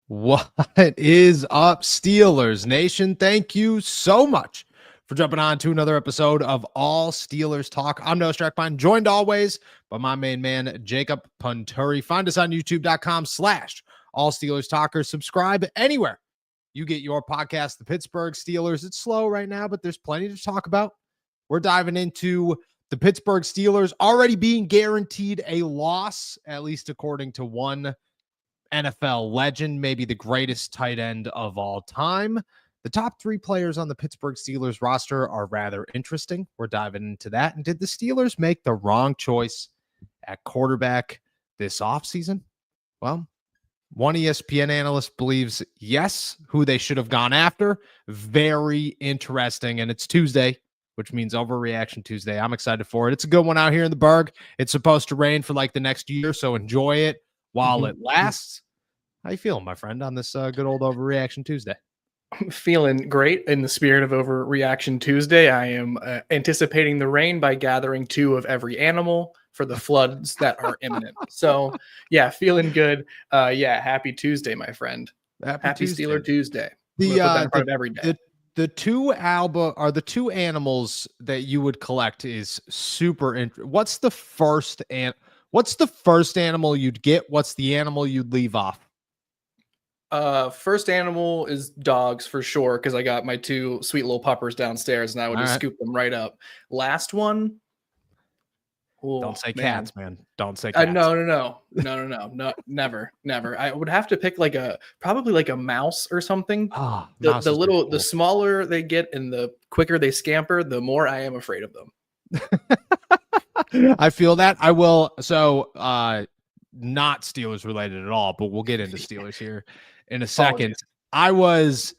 What is up, Steelers Nation? Thank you so much for jumping on to another episode of All Steelers Talk. I'm Noah Strackpine, joined always by my main man, Jacob Punturi. Find us on youtube.com/All Steelers Talkers. Subscribe anywhere you get your podcast. The Pittsburgh Steelers. It's slow right now, but there's plenty to talk about. We're diving into the Pittsburgh Steelers already being guaranteed a loss, at least according to one NFL legend, maybe the greatest tight end of all time. The top three players on the Pittsburgh Steelers roster are rather interesting. We're diving into that. And did the Steelers make the wrong choice at quarterback this offseason? Well, one ESPN analyst believes yes. Who they should have gone after? Very interesting. And it's Tuesday, which means Overreaction Tuesday. I'm excited for it. It's a good one out here in the Berg. It's supposed to rain for like the next year, so enjoy it while it lasts. How you feeling, my friend, on this good old Overreaction Tuesday? I'm feeling great in the spirit of Overreaction Tuesday. I am anticipating the rain by gathering 2 of every animal for the floods that are imminent. So, yeah, feeling good. Happy Tuesday, my friend. Happy Steeler Tuesday. Put that in front of every day. The two animals that you would collect is super interesting. What's the first animal you'd get? What's the animal you'd leave off? First animal is dogs for sure, because I got my 2 sweet little puppers downstairs and I would scoop them right up. Last one. Don't say cats, man. Don't say cats. No, never. I would have to pick probably like a mouse or something. The smaller they get and the quicker they scamper, the more I am afraid of them. I feel that. I will. So, not Steelers related at all, but we'll get into Steelers here in a second. I was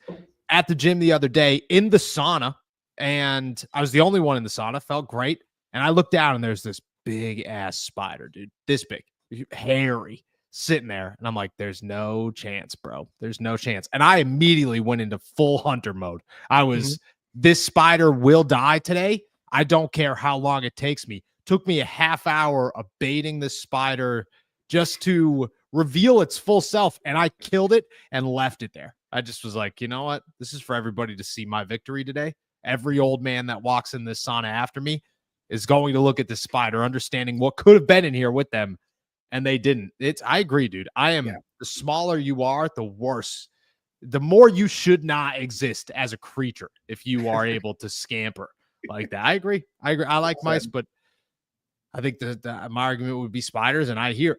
at the gym the other day in the sauna, and I was the only one in the sauna. Felt great. And I looked down, and there's this big ass spider, dude. This big, hairy, sitting there. And I'm like, there's no chance, bro. There's no chance. And I immediately went into full hunter mode. I was, this spider will die today. I don't care how long it takes me. Took me a half hour of baiting this spider just to reveal its full self. And I killed it and left it there. I just was like, you know what? This is for everybody to see my victory today. Every old man that walks in this sauna after me is going to look at this spider, understanding what could have been in here with them. And they didn't. I agree, dude. The smaller you are, the worse. The more you should not exist as a creature if you are able to scamper like that. I agree. I like mice, but I think my argument would be spiders, and I hear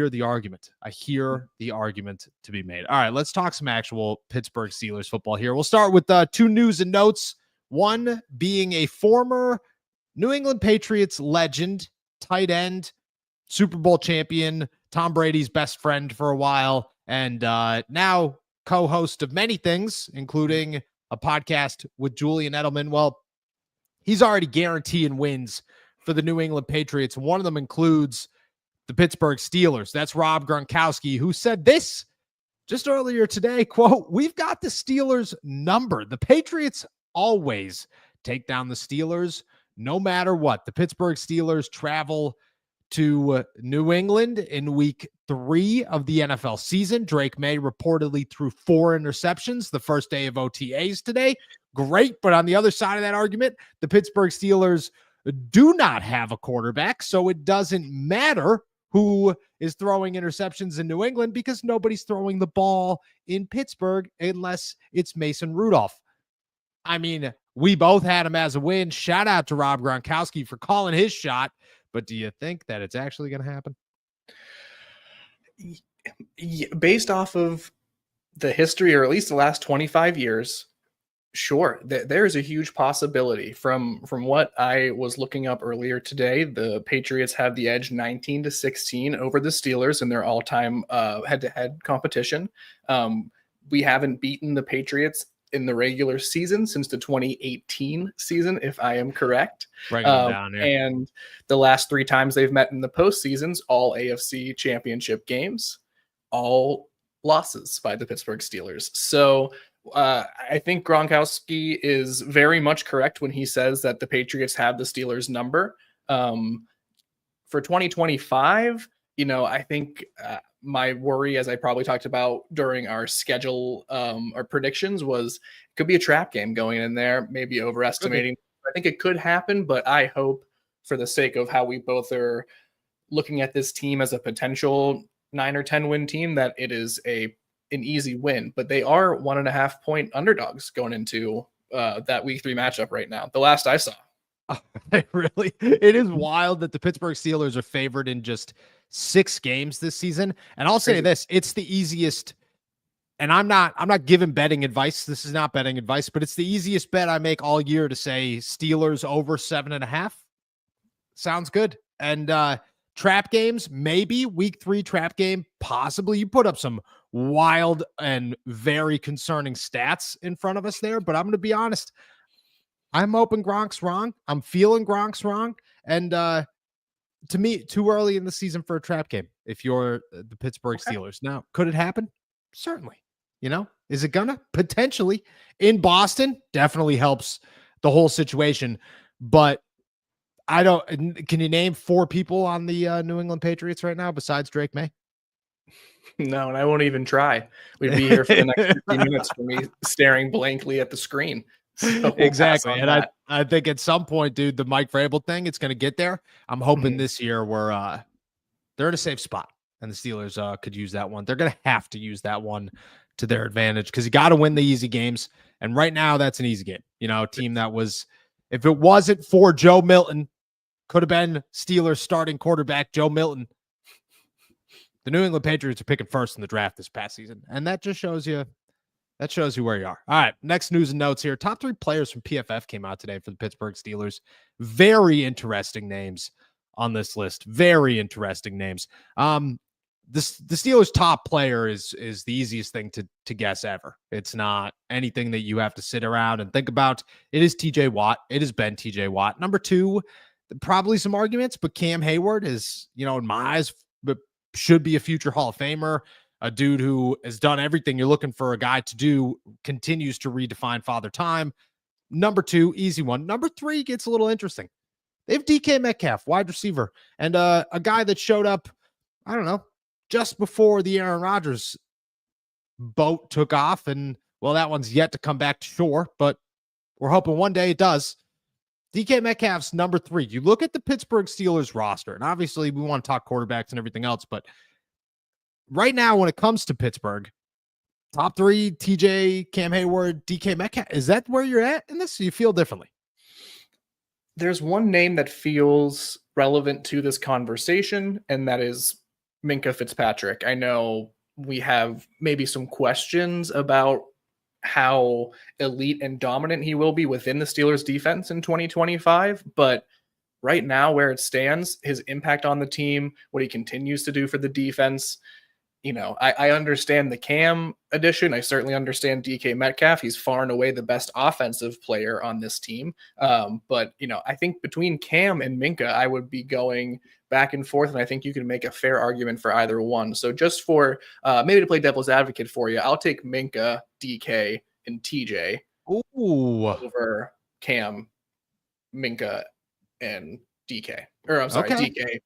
the argument. I hear the argument to be made. All right, let's talk some actual Pittsburgh Steelers football here. We'll start with 2 news and notes. One being a former New England Patriots legend, tight end, Super Bowl champion, Tom Brady's best friend for a while, and now co-host of many things, including a podcast with Julian Edelman. Well, he's already guaranteeing wins for the New England Patriots. One of them includes the Pittsburgh Steelers. That's Rob Gronkowski, who said this just earlier today, quote, "We've got the Steelers number. The Patriots always take down the Steelers no matter what." The Pittsburgh Steelers travel to New England in week 3 of the NFL season. Drake May reportedly threw 4 interceptions the first day of OTAs today. Great. But on the other side of that argument, the Pittsburgh Steelers do not have a quarterback, so it doesn't matter who is throwing interceptions in New England because nobody's throwing the ball in Pittsburgh unless it's Mason Rudolph. I mean, we both had him as a win. Shout out to Rob Gronkowski for calling his shot, but do you think that it's actually going to happen? Based off of the history, or at least the last 25 years, sure, there is a huge possibility. From what I was looking up earlier today, the Patriots have the edge 19-16 over the Steelers in their all-time head-to-head competition. We haven't beaten the Patriots in the regular season since the 2018 season, if I am correct. And the last 3 times they've met in the postseasons, all AFC championship games, all losses by the Pittsburgh Steelers. So I think Gronkowski is very much correct when he says that the Patriots have the Steelers number. For 2025, I think my worry, as I probably talked about during our schedule or predictions, was it could be a trap game going in there, maybe overestimating. I think it could happen, but I hope, for the sake of how we both are looking at this team as a potential 9 or 10 win team, that it is an easy win. But they are 1.5 point underdogs going into that week 3 matchup right now. The last I saw. Really, it is wild that the Pittsburgh Steelers are favored in just 6 games this season. And I'll say this, it's the easiest. And I'm not giving betting advice. This is not betting advice, but it's the easiest bet I make all year to say Steelers over 7.5. Sounds good. And trap games, maybe week 3 trap game, possibly. You put up some wild and very concerning stats in front of us there, but I'm going to be honest. I'm hoping Gronk's wrong. I'm feeling Gronk's wrong. And to me, too early in the season for a trap game if you're the Pittsburgh Steelers. Now, could it happen? Certainly. Is it gonna? Potentially. In Boston, definitely helps the whole situation. But can you name 4 people on the New England Patriots right now besides Drake May? No, and I won't even try. We'd be here for the next 50 minutes for me staring blankly at the screen. So exactly. And I think at some point, dude, the Mike Vrabel thing, it's going to get there. I'm hoping this year they're in a safe spot, and the Steelers could use that one. They're going to have to use that one to their advantage because you got to win the easy games. And right now that's an easy game. A team that was, if it wasn't for Joe Milton, could have been Steelers starting quarterback Joe Milton. The New England Patriots are picking first in the draft this past season. And that just shows you where you are. All right, next news and notes here. Top 3 players from PFF came out today for the Pittsburgh Steelers. Very interesting names on this list. Very interesting names. The Steelers' top player is the easiest thing to guess ever. It's not anything that you have to sit around and think about. It is TJ Watt. It has been TJ Watt. Number 2, probably some arguments, but Cam Hayward is, in my eyes, but should be a future Hall of Famer. A dude who has done everything you're looking for a guy to do, continues to redefine father time. Number 2, easy one. Number 3 gets a little interesting. They have DK Metcalf, wide receiver, and a guy that showed up, I don't know, just before the Aaron Rodgers boat took off. And, well, that one's yet to come back to shore, but we're hoping one day it does. DK Metcalf's number 3. You look at the Pittsburgh Steelers roster, and obviously we want to talk quarterbacks and everything else, but right now, when it comes to Pittsburgh, top 3, TJ, Cam Hayward, DK Metcalf, is that where you're at in this? You feel differently? There's one name that feels relevant to this conversation, and that is Minkah Fitzpatrick. I know we have maybe some questions about how elite and dominant he will be within the Steelers defense in 2025, but right now where it stands, his impact on the team, what he continues to do for the defense, I understand the Cam addition. I certainly understand DK Metcalf. He's far and away the best offensive player on this team. But I think between Cam and Minkah, I would be going back and forth, and I think you can make a fair argument for either one. So just for maybe to play devil's advocate for you, I'll take Minkah, DK, and TJ over Cam, Minkah, and DK. Or I'm sorry, DK.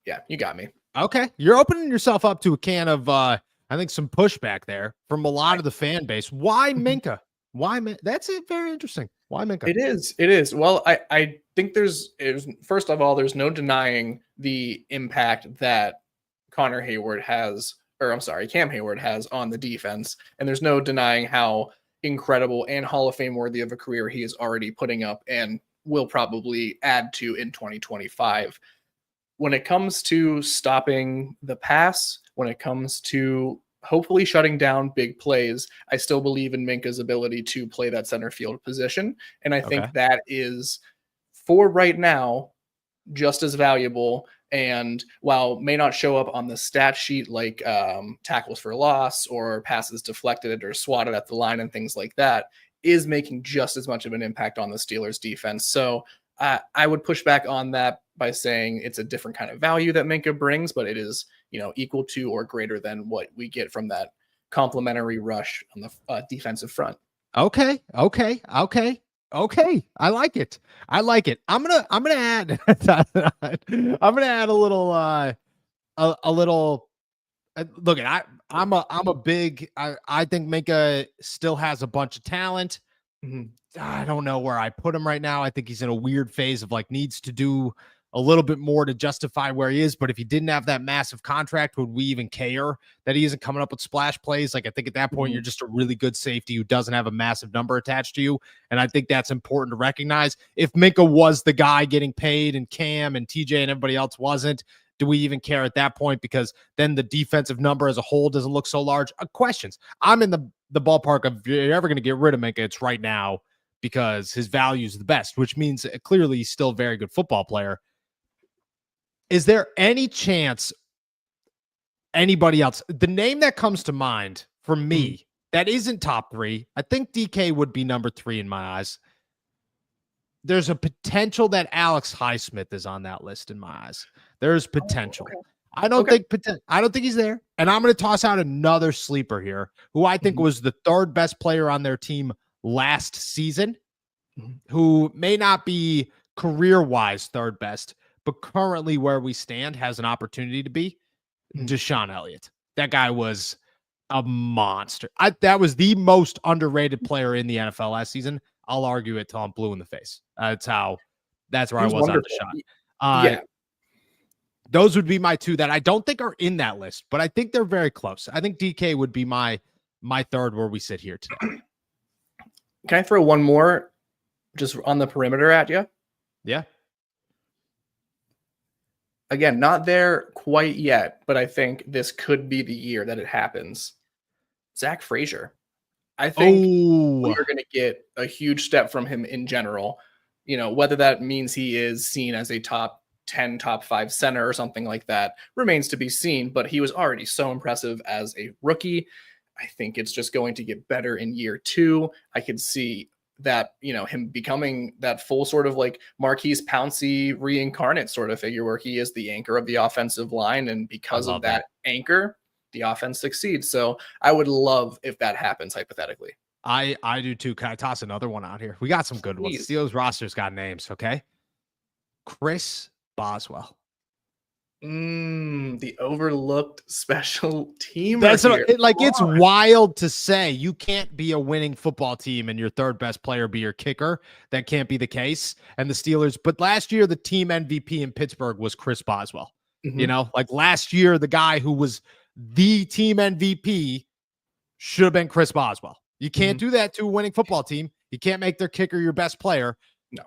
Yeah, you got me. Okay. You're opening yourself up to a can of, I think, some pushback there from a lot of the fan base. Why Minkah? Why? That's it. Very interesting. Why Minkah? It is. Well, I think first of all, there's no denying the impact that Cam Hayward has on the defense. And there's no denying how incredible and Hall of Fame worthy of a career he is already putting up and will probably add to in 2025. When it comes to stopping the pass, when it comes to hopefully shutting down big plays, I still believe in Minkah's ability to play that center field position. And I think that is, for right now, just as valuable. And while may not show up on the stat sheet like tackles for loss or passes deflected or swatted at the line and things like that, is making just as much of an impact on the Steelers defense. So I would push back on that by saying it's a different kind of value that Minkah brings, but it is, equal to or greater than what we get from that complimentary rush on the defensive front. Okay. I like it. I'm gonna add I'm gonna add a little a little. Look, I'm a big. I think Minka still has a bunch of talent. Mhm. I don't know where I put him right now. I think he's in a weird phase of like needs to do a little bit more to justify where he is. But if he didn't have that massive contract, would we even care that he isn't coming up with splash plays? Like, I think at that point, you're just a really good safety who doesn't have a massive number attached to you. And I think that's important to recognize. If Minka was the guy getting paid and Cam and TJ and everybody else wasn't, do we even care at that point? Because then the defensive number as a whole doesn't look so large. Questions. I'm in the ballpark of, if you're ever going to get rid of Minka, it's right now, because his value is the best, which means clearly he's still a very good football player. Is there any chance anybody else? The name that comes to mind for me that isn't top 3, I think DK would be number 3 in my eyes. There's a potential that Alex Highsmith is on that list in my eyes. There's potential. Okay. I don't think he's there. And I'm going to toss out another sleeper here, who I think was the 3rd best player on their team last season, who may not be career-wise 3rd best, but currently where we stand has an opportunity to be. Deshaun Elliott. That guy was a monster. That was the most underrated player in the NFL last season. I'll argue it till I'm blue in the face. That's where I was on Deshaun. Yeah. Those would be my 2 that I don't think are in that list, but I think they're very close. I think DK would be my 3rd where we sit here today. Can I throw one more just on the perimeter at you? Yeah. Again, not there quite yet, but I think this could be the year that it happens. Zach Frazier. I think we're going to get a huge step from him in general. Whether that means he is seen as a top 10, top 5 center or something like that remains to be seen, but he was already so impressive as a rookie. I think it's just going to get better in year 2. I could see that, him becoming that full sort of like Marquise Pouncey reincarnate sort of figure where he is the anchor of the offensive line. And because of that anchor, the offense succeeds. So I would love if that happens hypothetically. I do too. Can I toss another one out here? We got some good ones. Steelers roster's got names. Okay. Chris Boswell. The overlooked special team. That's it's wild to say you can't be a winning football team and your 3rd best player be your kicker. That can't be the case. And the Steelers, but last year the team MVP in Pittsburgh was Chris Boswell. Last year, the guy who was the team MVP should have been Chris Boswell. You can't do that to a winning football team. You can't make their kicker your best player. No.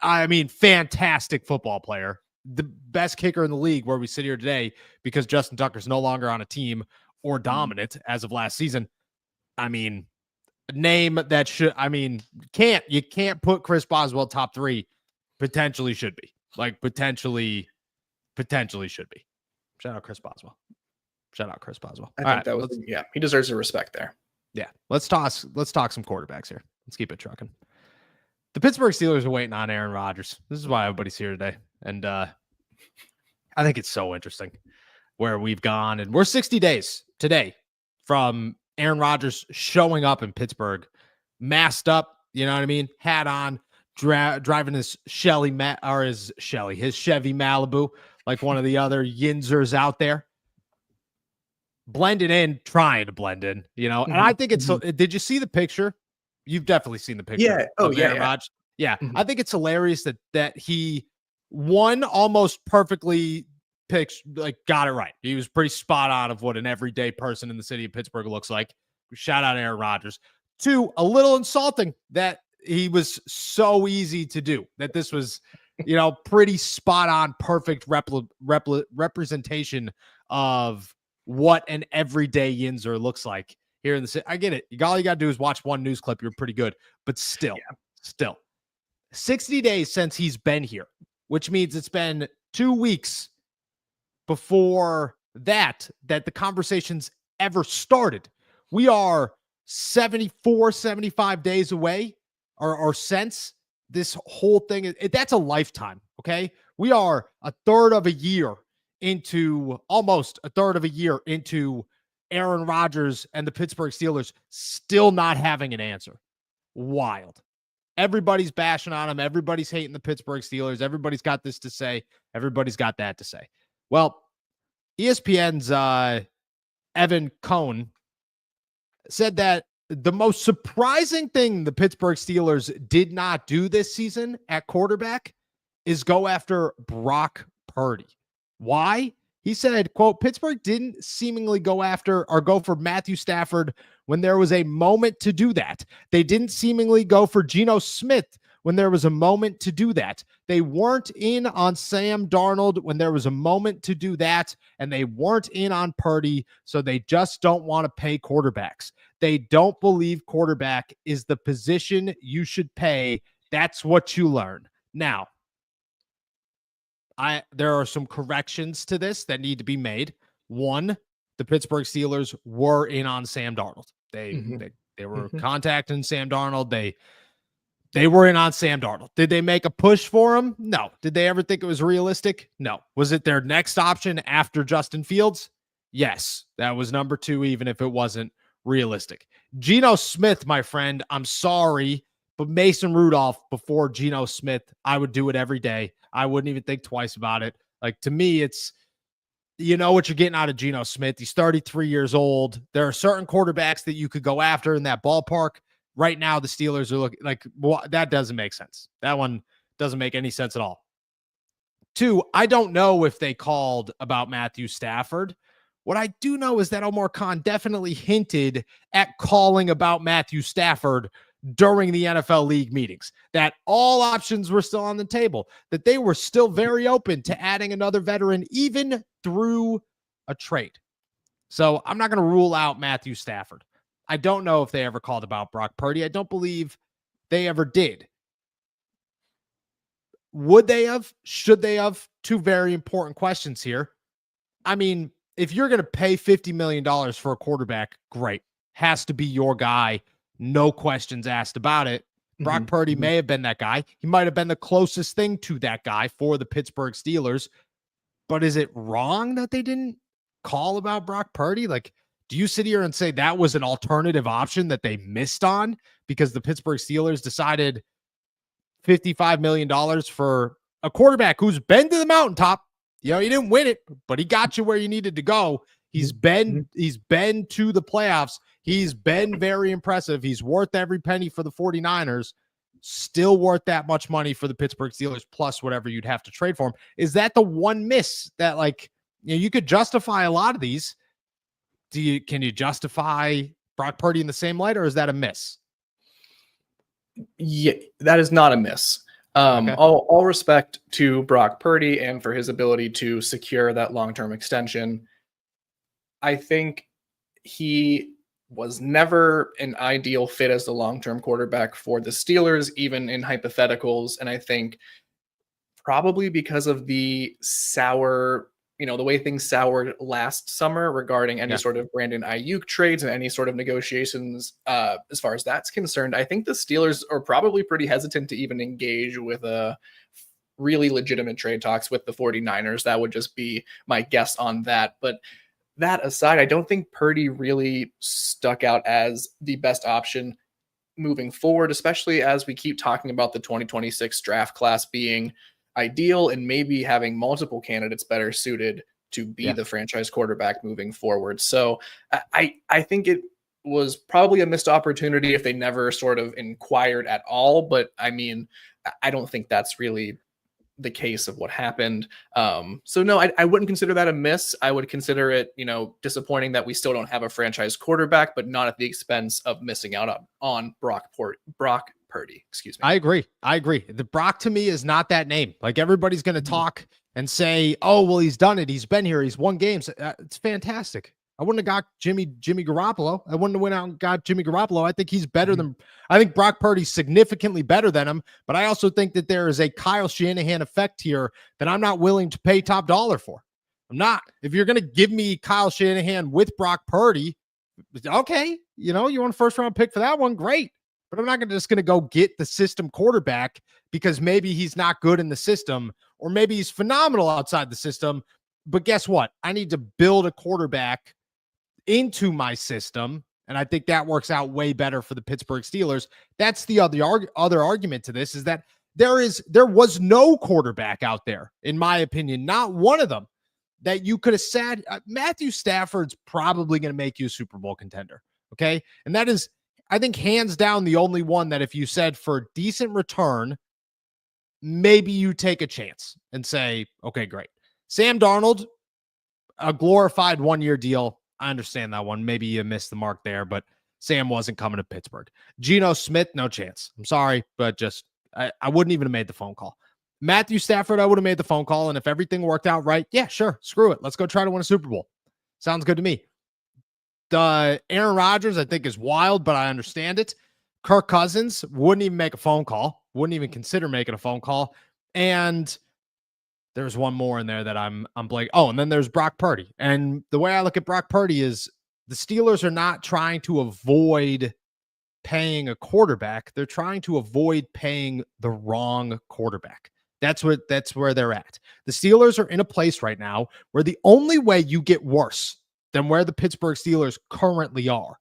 I mean, fantastic football player. The best kicker in the league where we sit here today because Justin Tucker's no longer on a team or dominant as of last season. I mean, name that you can't put Chris Boswell top 3. Potentially should be. Potentially should be. Shout out Chris Boswell. I think that was, he deserves the respect there. Yeah. Let's talk some quarterbacks here. Let's keep it trucking. The Pittsburgh Steelers are waiting on Aaron Rodgers. This is why everybody's here today. And I think it's so interesting where we've gone. And we're 60 days today from Aaron Rodgers showing up in Pittsburgh, masked up, hat on, driving his Chevy Malibu, like one of the other Yinzers out there. Blended in, trying to blend in, and I think it's, did you see the picture? You've definitely seen the picture. Yeah. Oh, yeah. Rodgers. Yeah. I think it's hilarious that he almost perfectly got it right. He was pretty spot on of what an everyday person in the city of Pittsburgh looks like. Shout out Aaron Rodgers. 2, a little insulting that he was so easy to do, that this was, pretty spot on, perfect representation of what an everyday Yinzer looks like here in the city. I get it. All you got to do is watch one news clip. You're pretty good, but still 60 days since he's been here, which means it's been 2 weeks before that the conversations ever started. We are 74, 75 days away or since this whole thing. That's a lifetime. Okay. We are almost a third of a year into Aaron Rodgers and the Pittsburgh Steelers still not having an answer. Wild. Everybody's bashing on him. Everybody's hating the Pittsburgh Steelers. Everybody's got this to say. Everybody's got that to say. Well, ESPN's Evan Cohn said that the most surprising thing the Pittsburgh Steelers did not do this season at quarterback is go after Brock Purdy. Why? He said, quote, Pittsburgh didn't seemingly go after or go for Matthew Stafford when there was a moment to do that. They didn't seemingly go for Geno Smith when there was a moment to do that. They weren't in on Sam Darnold when there was a moment to do that, and they weren't in on Purdy, so they just don't want to pay quarterbacks. They don't believe quarterback is the position you should pay. That's what you learn. Now, there are some corrections to this that need to be made. One, the Pittsburgh Steelers were in on Sam Darnold. They were contacting Sam Darnold. They were in on Sam Darnold. Did they make a push for him? No. Did they ever think it was realistic? No. Was it their next option after Justin Fields? Yes. That was number 2, even if it wasn't realistic. Geno Smith, my friend, I'm sorry, but Mason Rudolph before Geno Smith, I would do it every day. I wouldn't even think twice about it. Like, to me, it's, you know what you're getting out of Geno Smith. He's 33 years old. There are certain quarterbacks that you could go after in that ballpark. Right now, the Steelers are looking like, well, that doesn't make sense. That one doesn't make any sense at all. 2, I don't know if they called about Matthew Stafford. What I do know is that Omar Khan definitely hinted at calling about Matthew Stafford during the NFL league meetings, that all options were still on the table, that they were still very open to adding another veteran, even through a trade. So I'm not going to rule out Matthew Stafford. I don't know if they ever called about Brock Purdy. I don't believe they ever did. Would they have? Should they have? 2 very important questions here. I mean, if you're going to pay $50 million for a quarterback, great. Has to be your guy. No questions asked about it. Brock Purdy may have been that guy. He might have been the closest thing to that guy for the Pittsburgh Steelers. But is it wrong that they didn't call about Brock Purdy? Like, do you sit here and say that was an alternative option that they missed on because the Pittsburgh Steelers decided $55 million for a quarterback who's been to the mountaintop? You know, he didn't win it, but he got you where you needed to go. He's been to the playoffs. He's been very impressive. He's worth every penny for the 49ers. Still worth that much money for the Pittsburgh Steelers, plus whatever you'd have to trade for him. Is that the one miss that, like, you know, you could justify a lot of these? Can you justify Brock Purdy in the same light, or is that a miss? Yeah, that is not a miss. Okay. All respect to Brock Purdy and for his ability to secure that long-term extension. I think he was never an ideal fit as the long-term quarterback for the Steelers, even in hypotheticals. And I think probably because of the sour, the way things soured last summer regarding any sort of Brandon Ayuk trades and any sort of negotiations, as far as that's concerned, I think the Steelers are probably pretty hesitant to even engage with a really legitimate trade talks with the 49ers. That would just be my guess on that. But that aside, I don't think Purdy really stuck out as the best option moving forward, especially as we keep talking about the 2026 draft class being ideal and maybe having multiple candidates better suited to be the franchise quarterback moving forward. So I think it was probably a missed opportunity if they never sort of inquired at all. But I mean, I don't think that's really the case of what happened. So no, I wouldn't consider that a miss. I would consider it, disappointing that we still don't have a franchise quarterback, but not at the expense of missing out on Brock Purdy. Excuse me. I agree. The Brock to me is not that name. Like, everybody's going to talk and say, oh, well, he's done it. He's been here. He's won games. It's fantastic. I wouldn't have got Jimmy Garoppolo. I wouldn't have went out and got Jimmy Garoppolo. I think he's better than, I think Brock Purdy's significantly better than him, but I also think that there is a Kyle Shanahan effect here that I'm not willing to pay top dollar for. I'm not. If you're going to give me Kyle Shanahan with Brock Purdy, okay, you want a first round pick for that one, great. But I'm not just going to go get the system quarterback because maybe he's not good in the system, or maybe he's phenomenal outside the system. But guess what? I need to build a quarterback into my system, and I think that works out way better for the Pittsburgh Steelers. That's the other argument to this, is that there was no quarterback out there, in my opinion, not one of them, that you could have said, Matthew Stafford's probably going to make you a Super Bowl contender. Okay. And that is, I think, hands down the only one that if you said for decent return, maybe you take a chance and say, okay, great. Sam Darnold, a glorified 1-year deal. I understand that one. Maybe you missed the mark there, but Sam wasn't coming to Pittsburgh. Geno Smith, no chance. I'm sorry, but just I wouldn't even have made the phone call. Matthew Stafford, I would have made the phone call, and if everything worked out right, yeah, sure, screw it. Let's go try to win a Super Bowl. Sounds good to me. The Aaron Rodgers, I think, is wild, but I understand it. Kirk Cousins wouldn't even make a phone call, wouldn't even consider making a phone call. And there's one more in there that I'm blank. Oh, and then there's Brock Purdy. And the way I look at Brock Purdy is the Steelers are not trying to avoid paying a quarterback. They're trying to avoid paying the wrong quarterback. That's where they're at. The Steelers are in a place right now where the only way you get worse than where the Pittsburgh Steelers currently are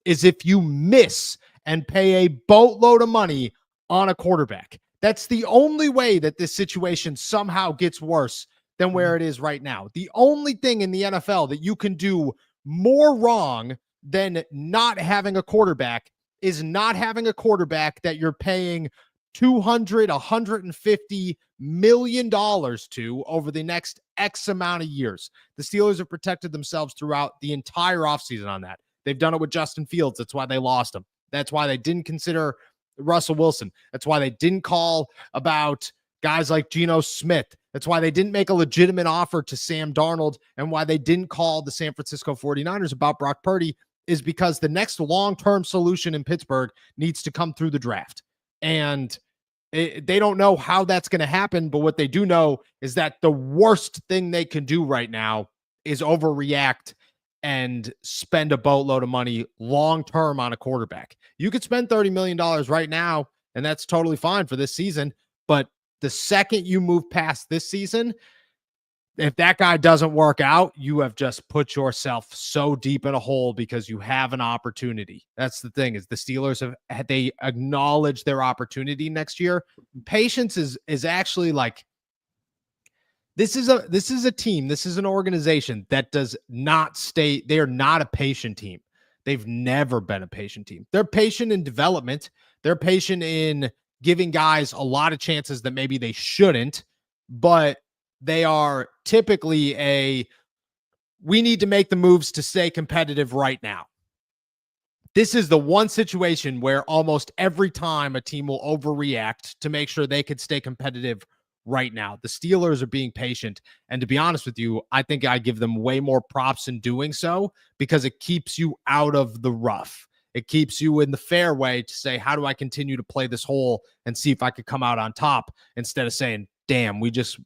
is if you miss and pay a boatload of money on a quarterback. That's the only way that this situation somehow gets worse than where it is right now. The only thing in the NFL that you can do more wrong than not having a quarterback is not having a quarterback that you're paying $150 million to over the next X amount of years. The Steelers have protected themselves throughout the entire offseason on that. They've done it with Justin Fields. That's why they lost him. That's why they didn't consider Russell Wilson. That's why they didn't call about guys like Geno Smith. That's why they didn't make a legitimate offer to Sam Darnold, and why they didn't call the San Francisco 49ers about Brock Purdy is because the next long-term solution in Pittsburgh needs to come through the draft. And they don't know how that's going to happen, but what they do know is that the worst thing they can do right now is overreact and spend a boatload of money long-term on a quarterback. You could spend $30 million right now, and that's totally fine for this season. But the second you move past this season, if that guy doesn't work out, you have just put yourself so deep in a hole because you have an opportunity. That's the thing, is the Steelers they acknowledge their opportunity next year. Patience is actually like, this is a team, this is an organization that does not stay. They are not a patient team. They've never been a patient team. They're patient in development. They're patient in giving guys a lot of chances that maybe they shouldn't, but they are typically we need to make the moves to stay competitive right now. This is the one situation where almost every time a team will overreact to make sure they could stay competitive right now. The Steelers are being patient. And to be honest with you, I think I give them way more props in doing so because it keeps you out of the rough. It keeps you in the fairway to say, how do I continue to play this hole and see if I could come out on top, instead of saying, damn, we just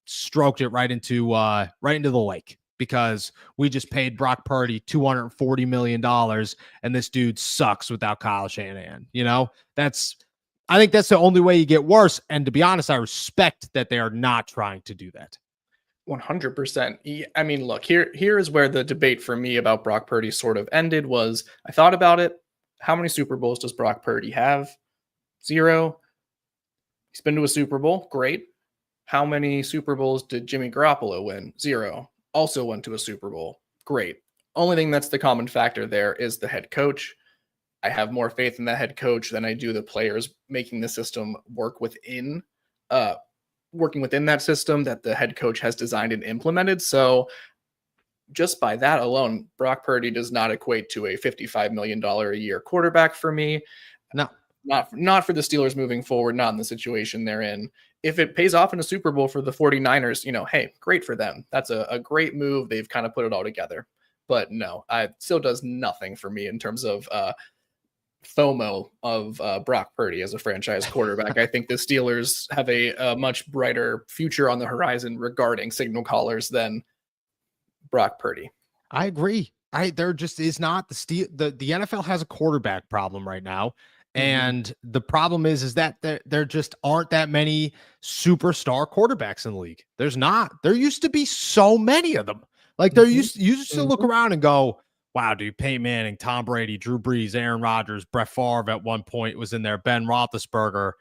stroked it right into the lake because we just paid Brock Purdy $240 million and this dude sucks without Kyle Shanahan. You know, I think that's the only way you get worse. And to be honest, I respect that they are not trying to do that. 100%. I mean, look, here is where the debate for me about Brock Purdy sort of ended. Was I thought about it. How many Super Bowls does Brock Purdy have? 0. He's been to a Super Bowl. Great. How many Super Bowls did Jimmy Garoppolo win? 0. Also went to a Super Bowl. Great. Only thing that's the common factor there is the head coach. I have more faith in the head coach than I do the players making the system work within that system that the head coach has designed and implemented. So just by that alone, Brock Purdy does not equate to a $55 million a year quarterback for me. No, not for the Steelers moving forward, not in the situation they're in. If it pays off in a Super Bowl for the 49ers, hey, great for them. That's a great move. They've kind of put it all together. But no, it still does nothing for me in terms of FOMO of Brock Purdy as a franchise quarterback. I think the Steelers have a much brighter future on the horizon regarding signal callers than Brock Purdy. I agree. There just is not the NFL has a quarterback problem right now. And the problem is that there just aren't that many superstar quarterbacks in the league. There's not. There used to be so many of them. Like you used to look around and go, wow, dude, Peyton Manning, Tom Brady, Drew Brees, Aaron Rodgers, Brett Favre at one point was in there, Ben Roethlisberger,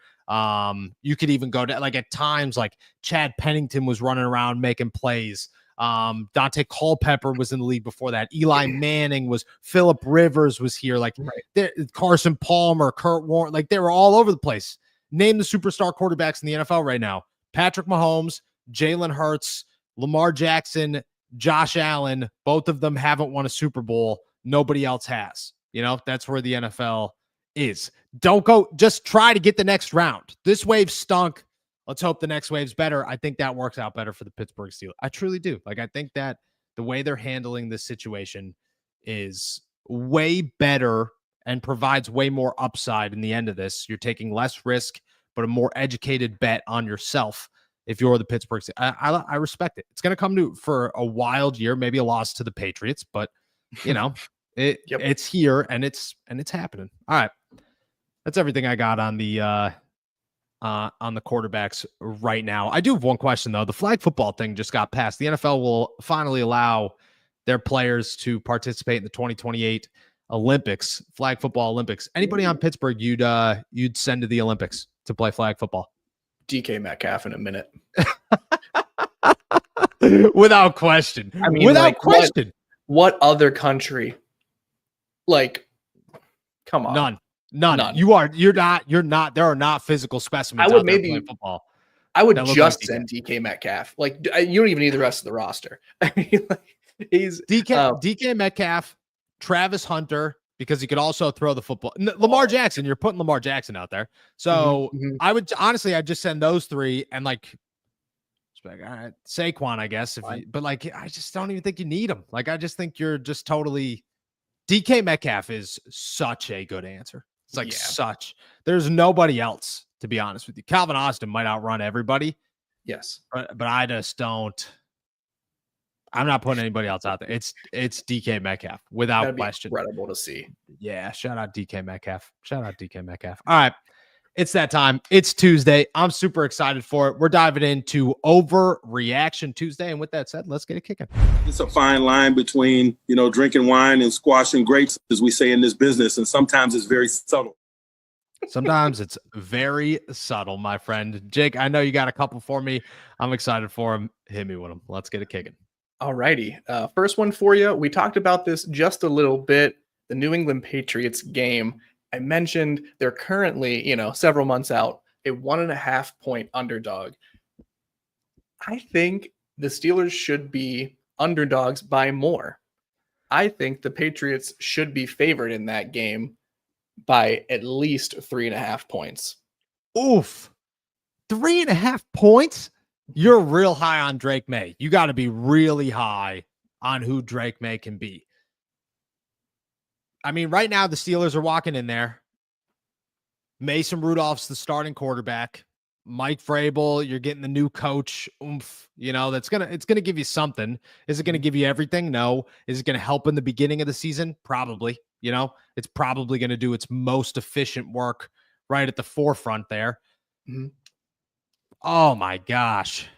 You could even go to like at times like Chad Pennington was running around making plays. Dante Culpepper was in the league before that. Eli Manning was, Phillip Rivers was here. Like Carson Palmer, Kurt Warren, like they were all over the place. Name the superstar quarterbacks in the NFL right now. Patrick Mahomes, Jalen Hurts, Lamar Jackson, Josh Allen. Both of them haven't won a Super Bowl. Nobody else has. That's where the NFL is. Don't go, just try to get the next round. This wave stunk. Let's hope the next wave's better. I think that works out better for the Pittsburgh Steelers. I truly do. Like, I think that the way they're handling this situation is way better and provides way more upside in the end of this. You're taking less risk, but a more educated bet on yourself if you're the Pittsburgh Steelers. I respect it. It's going to come for a wild year, maybe a loss to the Patriots, but, it's here and it's happening. All right. That's everything I got on the quarterbacks right now. I do have one question, though. The flag football thing just got passed. The NFL will finally allow their players to participate in the 2028 Olympics, flag football Olympics. Anybody on Pittsburgh you'd send to the Olympics to play flag football? DK Metcalf in a minute. Without question. I mean, without question. What other country? Like, come on. None. You're not. There are not physical specimens. I would maybe football. I would just send DK Metcalf. Like, you don't even need the rest of the roster. I mean, he's DK Metcalf, Travis Hunter, because he could also throw the football. Lamar Jackson. You're putting Lamar Jackson out there, so I would honestly, I'd just send those three and all right, Saquon, I guess. But I just don't even think you need him. Like, I just think you're just totally. DK Metcalf is such a good answer. It's there's nobody else, to be honest with you. Calvin Austin might outrun everybody. Yes. But I just don't. I'm not putting anybody else out there. It's DK Metcalf without question. Incredible to see. Yeah. Shout out DK Metcalf. All right. It's that time. It's Tuesday. I'm super excited for it. We're diving into Overreaction Tuesday. And with that said, let's get it kicking. It's a fine line between, drinking wine and squashing grapes, as we say in this business. And sometimes it's very subtle. Sometimes it's very subtle, my friend. Jake, I know you got a couple for me. I'm excited for them. Hit me with them. Let's get it kicking. All righty. First one for you. We talked about this just a little bit. The New England Patriots game. I mentioned they're currently, several months out, a 1.5 point underdog. I think the Steelers should be underdogs by more. I think the Patriots should be favored in that game by at least 3.5 points. Oof. 3.5 points? You're real high on Drake May. You got to be really high on who Drake May can be. I mean, right now the Steelers are walking in there. Mason Rudolph's the starting quarterback. Mike Vrabel, you're getting the new coach. Oomph, it's gonna give you something. Is it gonna give you everything? No. Is it gonna help in the beginning of the season? Probably. It's probably gonna do its most efficient work right at the forefront there. Mm-hmm. Oh my gosh.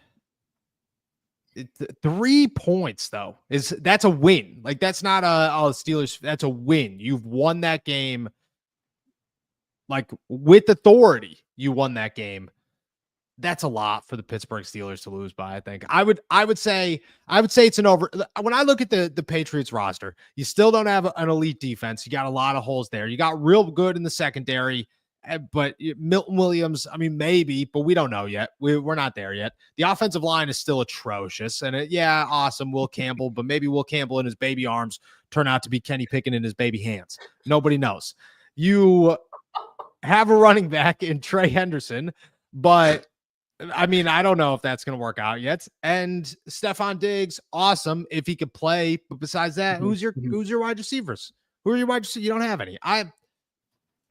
3 points though that's a win. Like, that's not Steelers. That's a win. You've won that game. Like, with authority, you won that game. That's a lot for the Pittsburgh Steelers to lose by. I think I would say it's an over. When I look at the Patriots roster, you still don't have an elite defense. You got a lot of holes there. You got real good in the secondary. But Milton Williams, I mean, maybe, but we don't know yet. We're not there yet. The offensive line is still atrocious. And awesome, Will Campbell, but maybe Will Campbell in his baby arms turn out to be Kenny Pickett in his baby hands. Nobody knows. You have a running back in Trey Henderson, but I mean, I don't know if that's going to work out yet. And Stefon Diggs, awesome if he could play. But besides that, who's your wide receivers? Who are your wide receivers? You don't have any.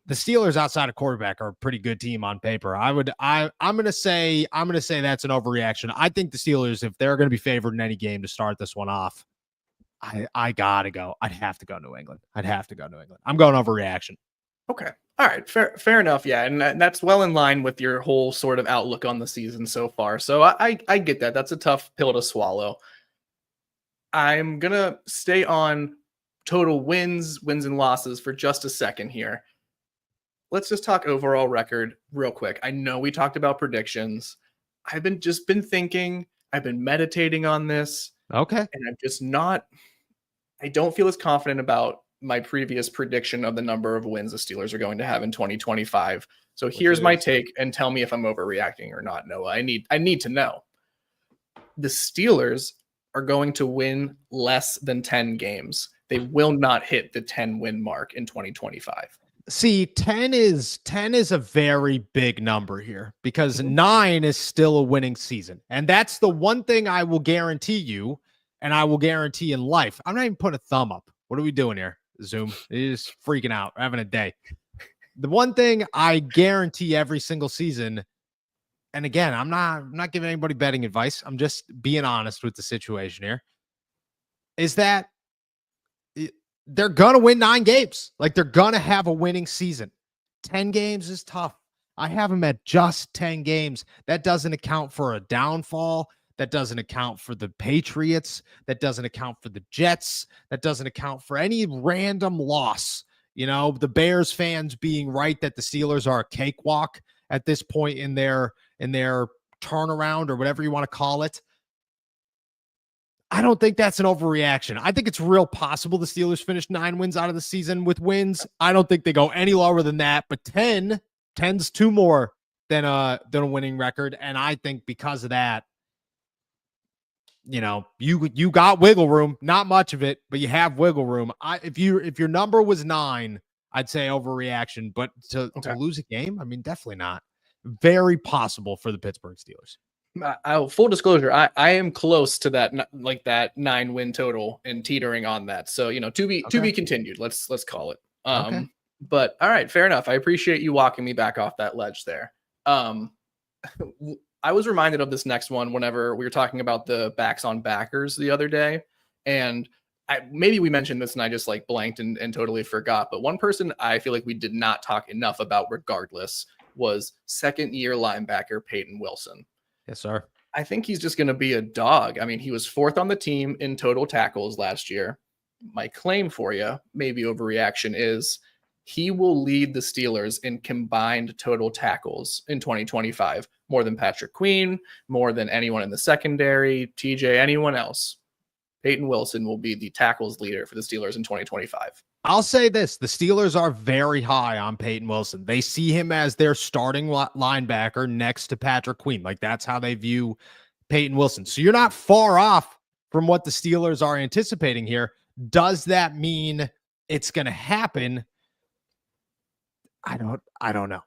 The Steelers outside of quarterback are a pretty good team on paper. I'm going to say that's an overreaction. I think the Steelers, if they're going to be favored in any game to start this one off, I gotta go. I'd have to go New England. I'm going overreaction. Okay. All right. Fair enough. Yeah. And that's well in line with your whole sort of outlook on the season so far. So I get that. That's a tough pill to swallow. I'm going to stay on total wins and losses for just a second here. let's just talk overall record real quick. I know we talked about predictions. I've been thinking, I've been meditating on this. Okay. And I'm just not, I don't feel as confident about my previous prediction of the number of wins the Steelers are going to have in 2025. So here's my take, and tell me if I'm overreacting or not, Noah. I need to know. The Steelers are going to win less than 10 games. They will not hit the 10-win mark in 2025. See, 10 is a very big number here because 9 is still a winning season. And that's the one thing I will guarantee you, and I will guarantee in life. I'm not even putting a thumb up. What are we doing here? Zoom. He's freaking out. We're having a day. The one thing I guarantee every single season, and again, I'm not giving anybody betting advice. I'm just being honest with the situation here, is that they're going to win 9 games. Like, they're going to have a winning season. 10 games is tough. I have them at just 10 games. That doesn't account for a downfall. That doesn't account for the Patriots. That doesn't account for the Jets. That doesn't account for any random loss. You know, the Bears fans being right that the Steelers are a cakewalk at this point in their turnaround or whatever you want to call it. I don't think that's an overreaction. I think it's real possible the Steelers finish 9 wins out of the season with wins. I don't think they go any lower than that, but 10's 2 more than a winning record. And I think because of that, you know, you got wiggle room, not much of it, but you have wiggle room. If your number was 9, I'd say overreaction, but to lose a game, I mean, definitely not. Very possible for the Pittsburgh Steelers. Full disclosure, I am close to that, like that 9-win total and teetering on that. So, you know, to be continued. Let's call it. But all right, fair enough. I appreciate you walking me back off that ledge there. I was reminded of this next one whenever we were talking about the backs on backers the other day, and maybe we mentioned this and I just like blanked and totally forgot. But one person I feel like we did not talk enough about, regardless, was second-year linebacker Payton Wilson. Yes, sir. I think he's just going to be a dog. I mean, he was 4th on the team in total tackles last year. My claim for you, maybe overreaction, is he will lead the Steelers in combined total tackles in 2025, more than Patrick Queen, more than anyone in the secondary, TJ, anyone else. Payton Wilson will be the tackles leader for the Steelers in 2025. I'll say this. The Steelers are very high on Payton Wilson. They see him as their starting linebacker next to Patrick Queen. Like, that's how they view Payton Wilson. So you're not far off from what the Steelers are anticipating here. Does that mean it's going to happen? I don't know.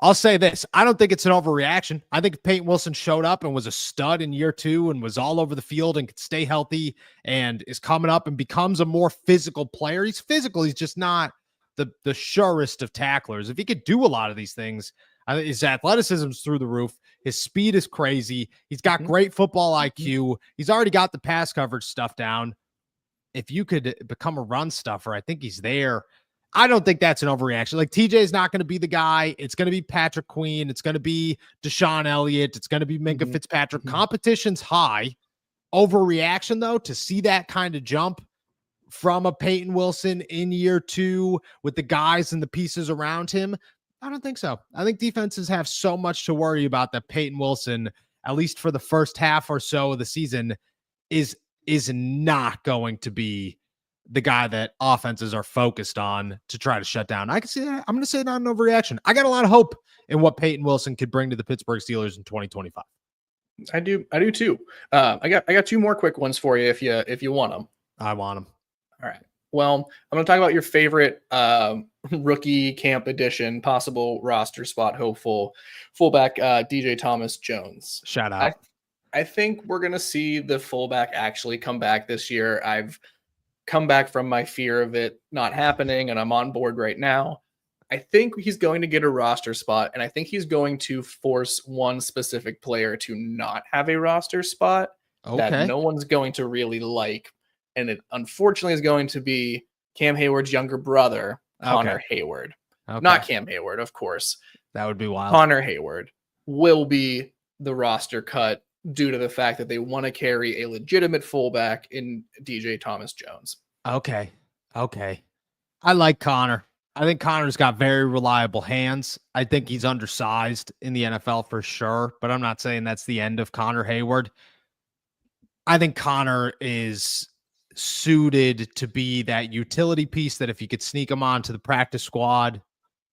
I'll say this. I don't think it's an overreaction. I think if Payton Wilson showed up and was a stud in year 2 and was all over the field and could stay healthy and is coming up and becomes a more physical player. He's physical. He's just not the surest of tacklers. If he could do a lot of these things, his athleticism's through the roof. His speed is crazy. He's got great football IQ. He's already got the pass coverage stuff down. If you could become a run stuffer, I think he's there. I don't think that's an overreaction. Like, TJ is not going to be the guy. It's going to be Patrick Queen. It's going to be Deshaun Elliott. It's going to be Minka Fitzpatrick. Competition's high. Overreaction, though, to see that kind of jump from a Payton Wilson in year 2 with the guys and the pieces around him, I don't think so. I think defenses have so much to worry about that Payton Wilson, at least for the first half or so of the season, is not going to be the guy that offenses are focused on to try to shut down. I can see that. I'm going to say not an overreaction. I got a lot of hope in what Payton Wilson could bring to the Pittsburgh Steelers in 2025. I do too. I got 2 more quick ones for you if you want them. I want them. All right. Well, I'm going to talk about your favorite rookie camp edition, possible roster spot hopeful, fullback DJ Thomas Jones. Shout out. I think we're going to see the fullback actually come back this year. I've come back from my fear of it not happening, and I'm on board right now. I think he's going to get a roster spot, and I think he's going to force one specific player to not have a roster spot that no one's going to really like. And it unfortunately is going to be Cam Hayward's younger brother, Connor Hayward. Not Cam Hayward, of course. That would be wild. Connor Hayward will be the roster cut due to the fact that they want to carry a legitimate fullback in DJ Thomas Jones. Okay. I like Connor. I think Connor's got very reliable hands. I think he's undersized in the NFL for sure, but I'm not saying that's the end of Connor Hayward. I think Connor is suited to be that utility piece that if you could sneak him onto the practice squad,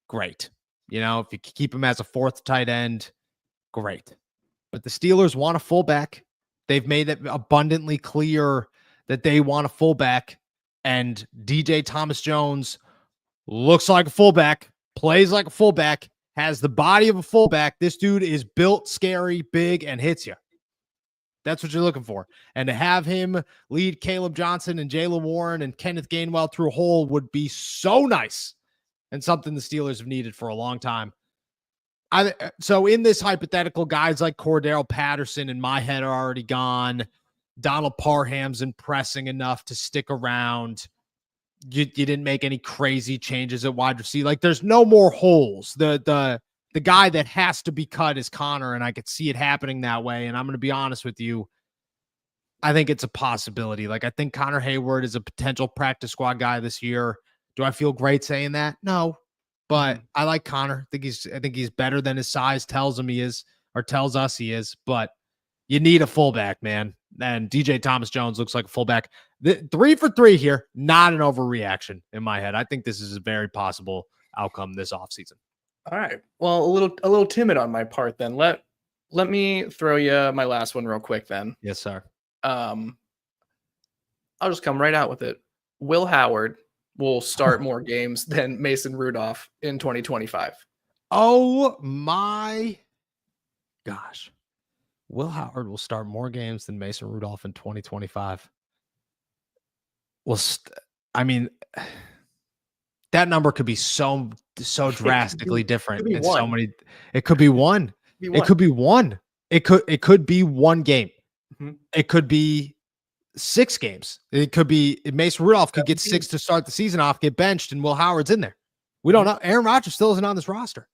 great. You know, if you could keep him as a fourth tight end, great. But the Steelers want a fullback. They've made it abundantly clear that they want a fullback, and DJ Thomas-Jones looks like a fullback, plays like a fullback, has the body of a fullback. This dude is built, scary, big, and hits you. That's what you're looking for. And to have him lead Caleb Johnson and Jaylen Warren and Kenneth Gainwell through a hole would be so nice and something the Steelers have needed for a long time. So in this hypothetical, guys like Cordell Patterson in my head are already gone. Donald Parham's impressing enough to stick around. You didn't make any crazy changes at wide receiver. Like, there's no more holes. The guy that has to be cut is Connor, and I could see it happening that way. And I'm going to be honest with you. I think it's a possibility. Like, I think Connor Hayward is a potential practice squad guy this year. Do I feel great saying that? No, but I like Connor. I think he's better than his size tells him he is, or tells us he is. But you need a fullback, man. And DJ Thomas-Jones looks like a fullback. 3 for 3 here, not an overreaction in my head. I think this is a very possible outcome this offseason. All right. Well, a little timid on my part then. Let me throw you my last one real quick then. Yes, sir. I'll just come right out with it. Will Howard will start more games than Mason Rudolph in 2025. Oh my gosh. Will Howard will start more games than Mason Rudolph in 2025. Well, I mean, that number could be so drastically different. It could be one. It could be one. It could be one game. Mm-hmm. It could be 6 games. It could be Mason Rudolph could get 6 to start the season off, get benched, and Will Howard's in there. We don't know. Aaron Rodgers still isn't on this roster.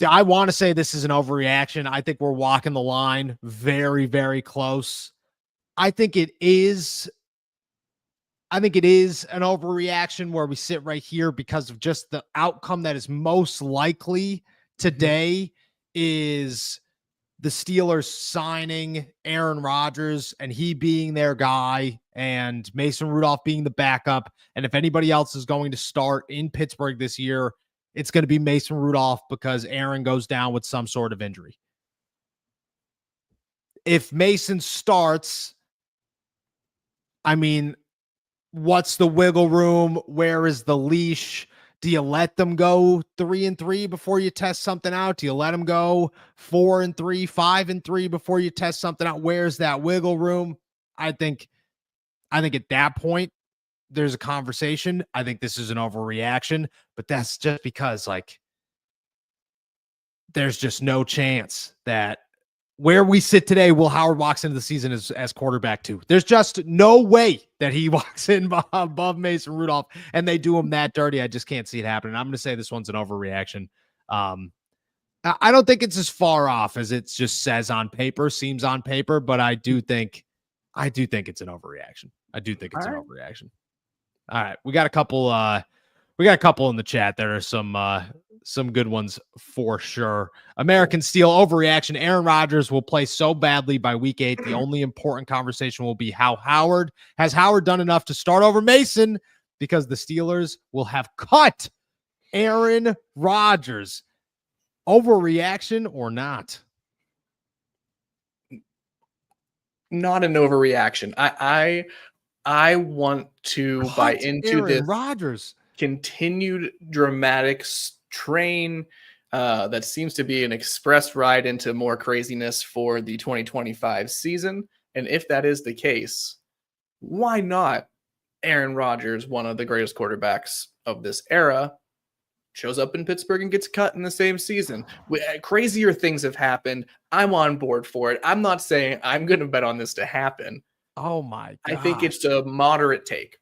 I want to say this is an overreaction. I think we're walking the line very, very close. I think it is an overreaction where we sit right here because of just the outcome that is most likely today is the Steelers signing Aaron Rodgers and he being their guy and Mason Rudolph being the backup. And if anybody else is going to start in Pittsburgh this year, it's going to be Mason Rudolph because Aaron goes down with some sort of injury. If Mason starts, I mean, what's the wiggle room? Where is the leash? Do you let them go 3-3 before you test something out? Do you let them go 4-3, 5-3 before you test something out? Where's that wiggle room? I think at that point, there's a conversation. I think this is an overreaction, but that's just because, like, there's just no chance that where we sit today, Will Howard walks into the season as quarterback 2. There's just no way that he walks in above Mason Rudolph and they do him that dirty. I just can't see it happening. I'm going to say this one's an overreaction. I don't think it's as far off as it just seems on paper, but I do think it's an overreaction. Overreaction. All right, we got a couple in the chat. There are some good ones for sure. American Steel overreaction. Aaron Rodgers will play so badly by week 8. The only important conversation will be has Howard done enough to start over Mason, because the Steelers will have cut Aaron Rodgers. Overreaction or not? Not an overreaction. I want to buy into Aaron this Rodgers continued dramatic train that seems to be an express ride into more craziness for the 2025 season. And if that is the case, why not Aaron Rodgers, one of the greatest quarterbacks of this era, shows up in Pittsburgh and gets cut in the same season? Crazier things have happened. I'm on board for it. I'm not saying I'm going to bet on this to happen. Oh my God. I think it's a moderate take.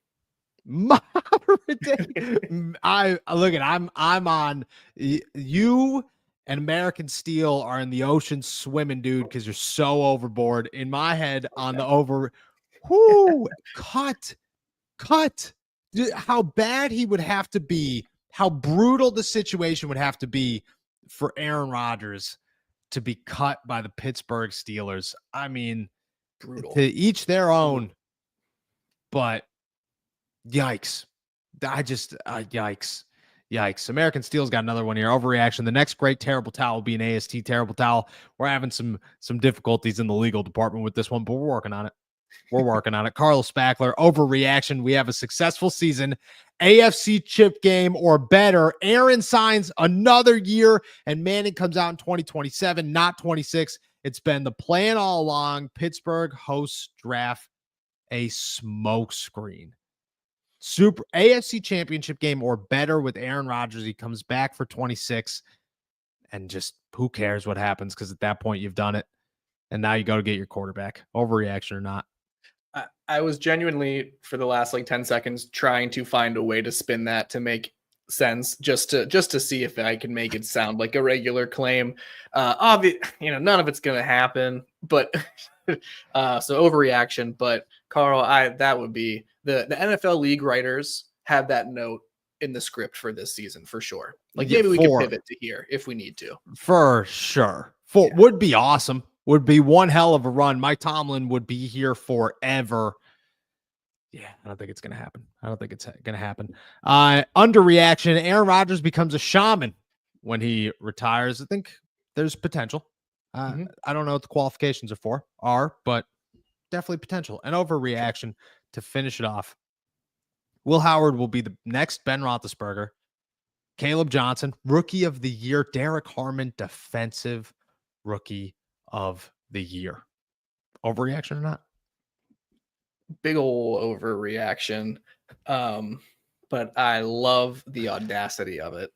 Moderate take. I'm on you, and American Steel are in the ocean swimming, dude, because you're so overboard. In my head, on the over, cut. how bad he would have to be, how brutal the situation would have to be for Aaron Rodgers to be cut by the Pittsburgh Steelers. I mean, Brutal. to each their own, but yikes. Yikes. American Steel's got another one here. Overreaction. The next great terrible towel will be an AST terrible towel. We're having some difficulties in the legal department with this one, but we're working on it. Carlos Spackler. Overreaction. We have a successful season. AFC chip game or better. Aaron signs another year, and Manning comes out in 2027, not 26. It's been the plan all along. Pittsburgh hosts draft a smokescreen. Super AFC championship game or better with Aaron Rodgers. He comes back for 26, and just who cares what happens, because at that point you've done it, and now you go to get your quarterback. Overreaction or not? I was genuinely, for the last 10 seconds, trying to find a way to spin that to make sense, just to see if I can make it sound like a regular claim. None of it's going to happen, but so overreaction. But Carl, that would be the NFL league writers have that note in the script for this season for sure. Maybe we can pivot to here if we need to. For sure. Would be awesome. Would be one hell of a run. Mike Tomlin would be here forever. Yeah, I don't think it's going to happen. Underreaction. Aaron Rodgers becomes a shaman when he retires. I think there's potential. I don't know what the qualifications are, but definitely potential. An overreaction to finish it off. Will Howard will be the next Ben Roethlisberger. Caleb Johnson, rookie of the year. Derek Harmon, defensive rookie of the year. Overreaction or not? Big ole overreaction. But I love the audacity of it.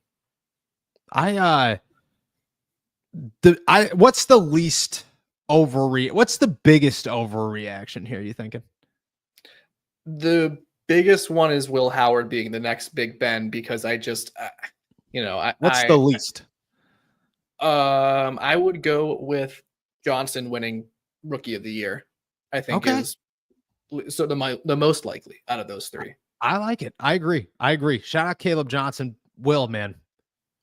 What's the least what's the biggest overreaction here, you thinking? The biggest one is Will Howard being the next Big Ben, because what's the least? I would go with Johnson winning Rookie of the Year. I think is so the most likely out of those three. I like it. I agree. Shout out Caleb Johnson. Will, man,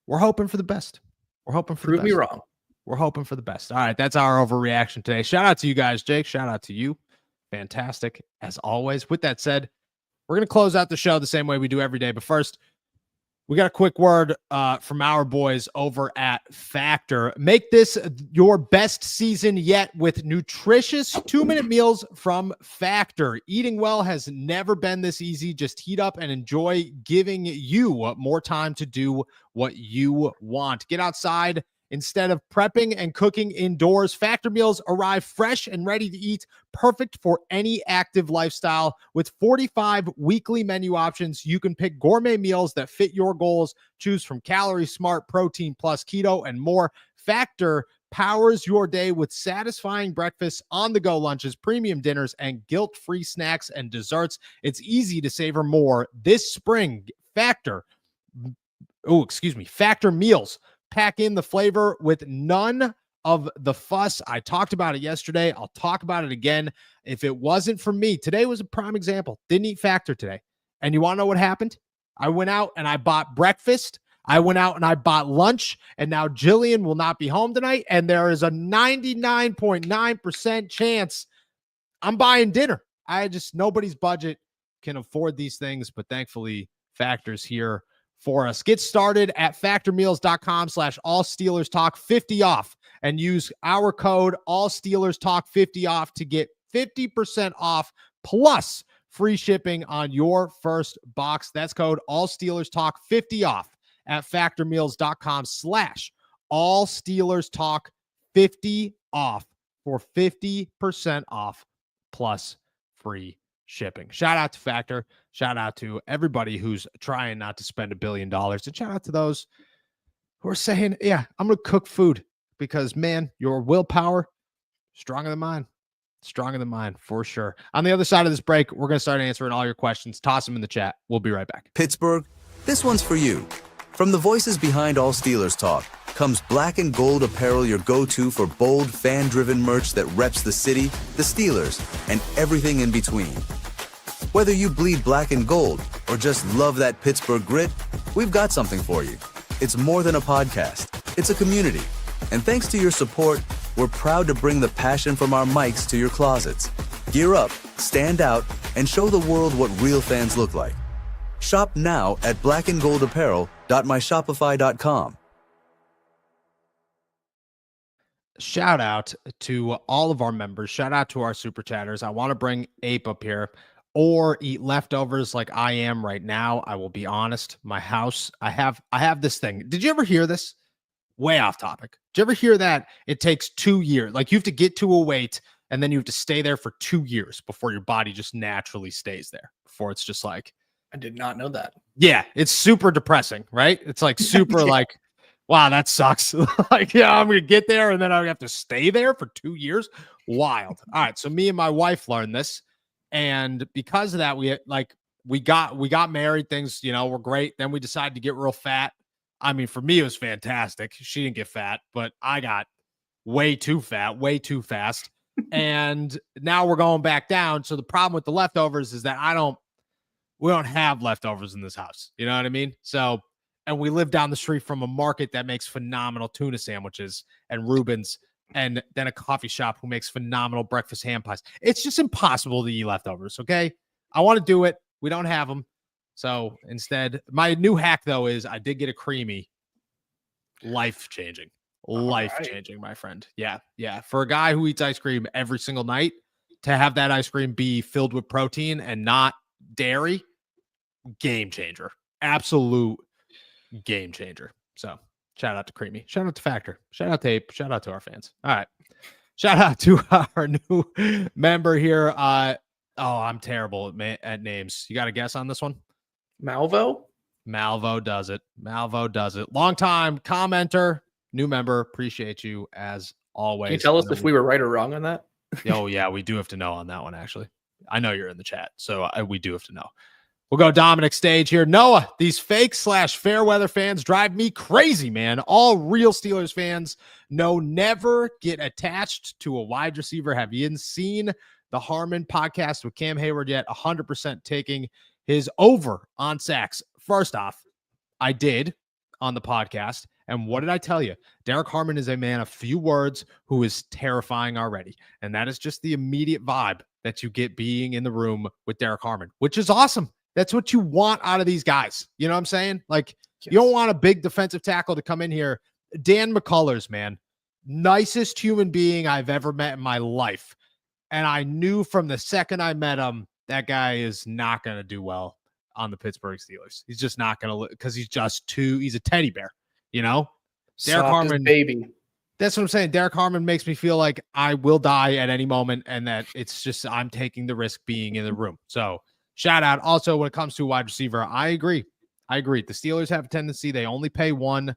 we're hoping for the best. Prove me wrong. We're hoping for the best. All right, that's our overreaction today. Shout out to you guys, Jake. Shout out to you. Fantastic as always. With that said, we're going to close out the show the same way we do every day. But first, we got a quick word from our boys over at Factor. Make this your best season yet with nutritious 2-minute meals from Factor. Eating well has never been this easy. Just heat up and enjoy, giving you more time to do what you want. Get outside instead of prepping and cooking indoors. Factor meals arrive fresh and ready to eat, perfect for any active lifestyle. With 45 weekly menu options, you can pick gourmet meals that fit your goals. Choose from Calorie Smart, Protein Plus, Keto, and more. Factor powers your day with satisfying breakfasts, on-the-go lunches, premium dinners, and guilt-free snacks and desserts. It's easy to savor more this spring. Factor meals pack in the flavor with none of the fuss. I talked about it yesterday. I'll talk about it again. If it wasn't for me, today was a prime example. Didn't eat Factor today. And you want to know what happened? I went out and I bought breakfast. I went out and I bought lunch. And now Jillian will not be home tonight. And there is a 99.9% chance I'm buying dinner. Nobody's budget can afford these things, but thankfully Factor's here for us. Get started at factormeals.com/allsteelerstalk 50 off and use our code allsteelerstalk 50 off to get 50% off plus free shipping on your first box. That's code allsteelerstalk 50 off at factormeals.com/allsteelerstalk 50 off for 50% off plus free shipping. Shout out to Factor. Shout out to everybody who's trying not to spend $1 billion. And shout out to those who are saying, yeah, I'm going to cook food because, man, your willpower, stronger than mine for sure. On the other side of this break, we're going to start answering all your questions. Toss them in the chat. We'll be right back. Pittsburgh, this one's for you. From the voices behind All Steelers Talk comes Black and Gold Apparel, your go-to for bold, fan-driven merch that reps the city, the Steelers, and everything in between. Whether you bleed black and gold or just love that Pittsburgh grit, we've got something for you. It's more than a podcast. It's a community. And thanks to your support, we're proud to bring the passion from our mics to your closets. Gear up, stand out, and show the world what real fans look like. Shop now at blackandgoldapparel.myshopify.com. Shout out to all of our members. Shout out to our super chatters. I want to bring Ape up here or eat leftovers like I am right now. I will be honest. My house, I have this thing. Did you ever hear this? Way off topic. Did you ever hear that it takes 2 years? Like you have to get to a weight and then you have to stay there for 2 years before your body just naturally stays there. Before it's just like, I did not know that. Yeah, it's super depressing, right? It's like super like, wow, that sucks. Like, yeah, I'm going to get there and then I have to stay there for 2 years. Wild. All right. So me and my wife learned this. And because of that, we got married. Things, were great. Then we decided to get real fat. I mean, for me, it was fantastic. She didn't get fat, but I got way too fat, way too fast. And now we're going back down. So the problem with the leftovers is that we don't have leftovers in this house. You know what I mean? So, and we live down the street from a market that makes phenomenal tuna sandwiches and Reuben's, and then a coffee shop who makes phenomenal breakfast ham pies. It's just impossible to eat leftovers. Okay. I want to do it. We don't have them. So instead, my new hack though is I did get a creamy. Life-changing, my friend. Yeah. Yeah. For a guy who eats ice cream every single night, to have that ice cream be filled with protein and not dairy, game changer. Absolute game changer. So shout out to Creamy. Shout out to Factor. Shout out to Ape. Shout out to our fans. All right. Shout out to our new member here. I'm terrible at names. You got a guess on this one? Malvo does it. Long time commenter, new member. Appreciate you as always. Can you tell us if we were right or wrong on that? Oh, yeah, we do have to know on that one, actually. I know you're in the chat, so we do have to know. We'll go Dominic stage here. Noah, these fake/fair weather fans drive me crazy, man. All real Steelers fans know never get attached to a wide receiver. Have you seen the Harmon podcast with Cam Hayward yet? 100% taking his over on sacks. First off, I did on the podcast. And what did I tell you? Derek Harmon is a man of few words who is terrifying already. And that is just the immediate vibe that you get being in the room with Derek Harmon, which is awesome. That's what you want out of these guys. You know what I'm saying? Like, yes. You don't want a big defensive tackle to come in here. Dan McCullers, man, nicest human being I've ever met in my life. And I knew from the second I met him, that guy is not going to do well on the Pittsburgh Steelers. He's just not going to, because he's a teddy bear, Derek Harmon, baby. That's what I'm saying. Derek Harmon makes me feel like I will die at any moment and that it's just, I'm taking the risk being in the room. So shout out. Also, when it comes to wide receiver, I agree. The Steelers have a tendency. They only pay one.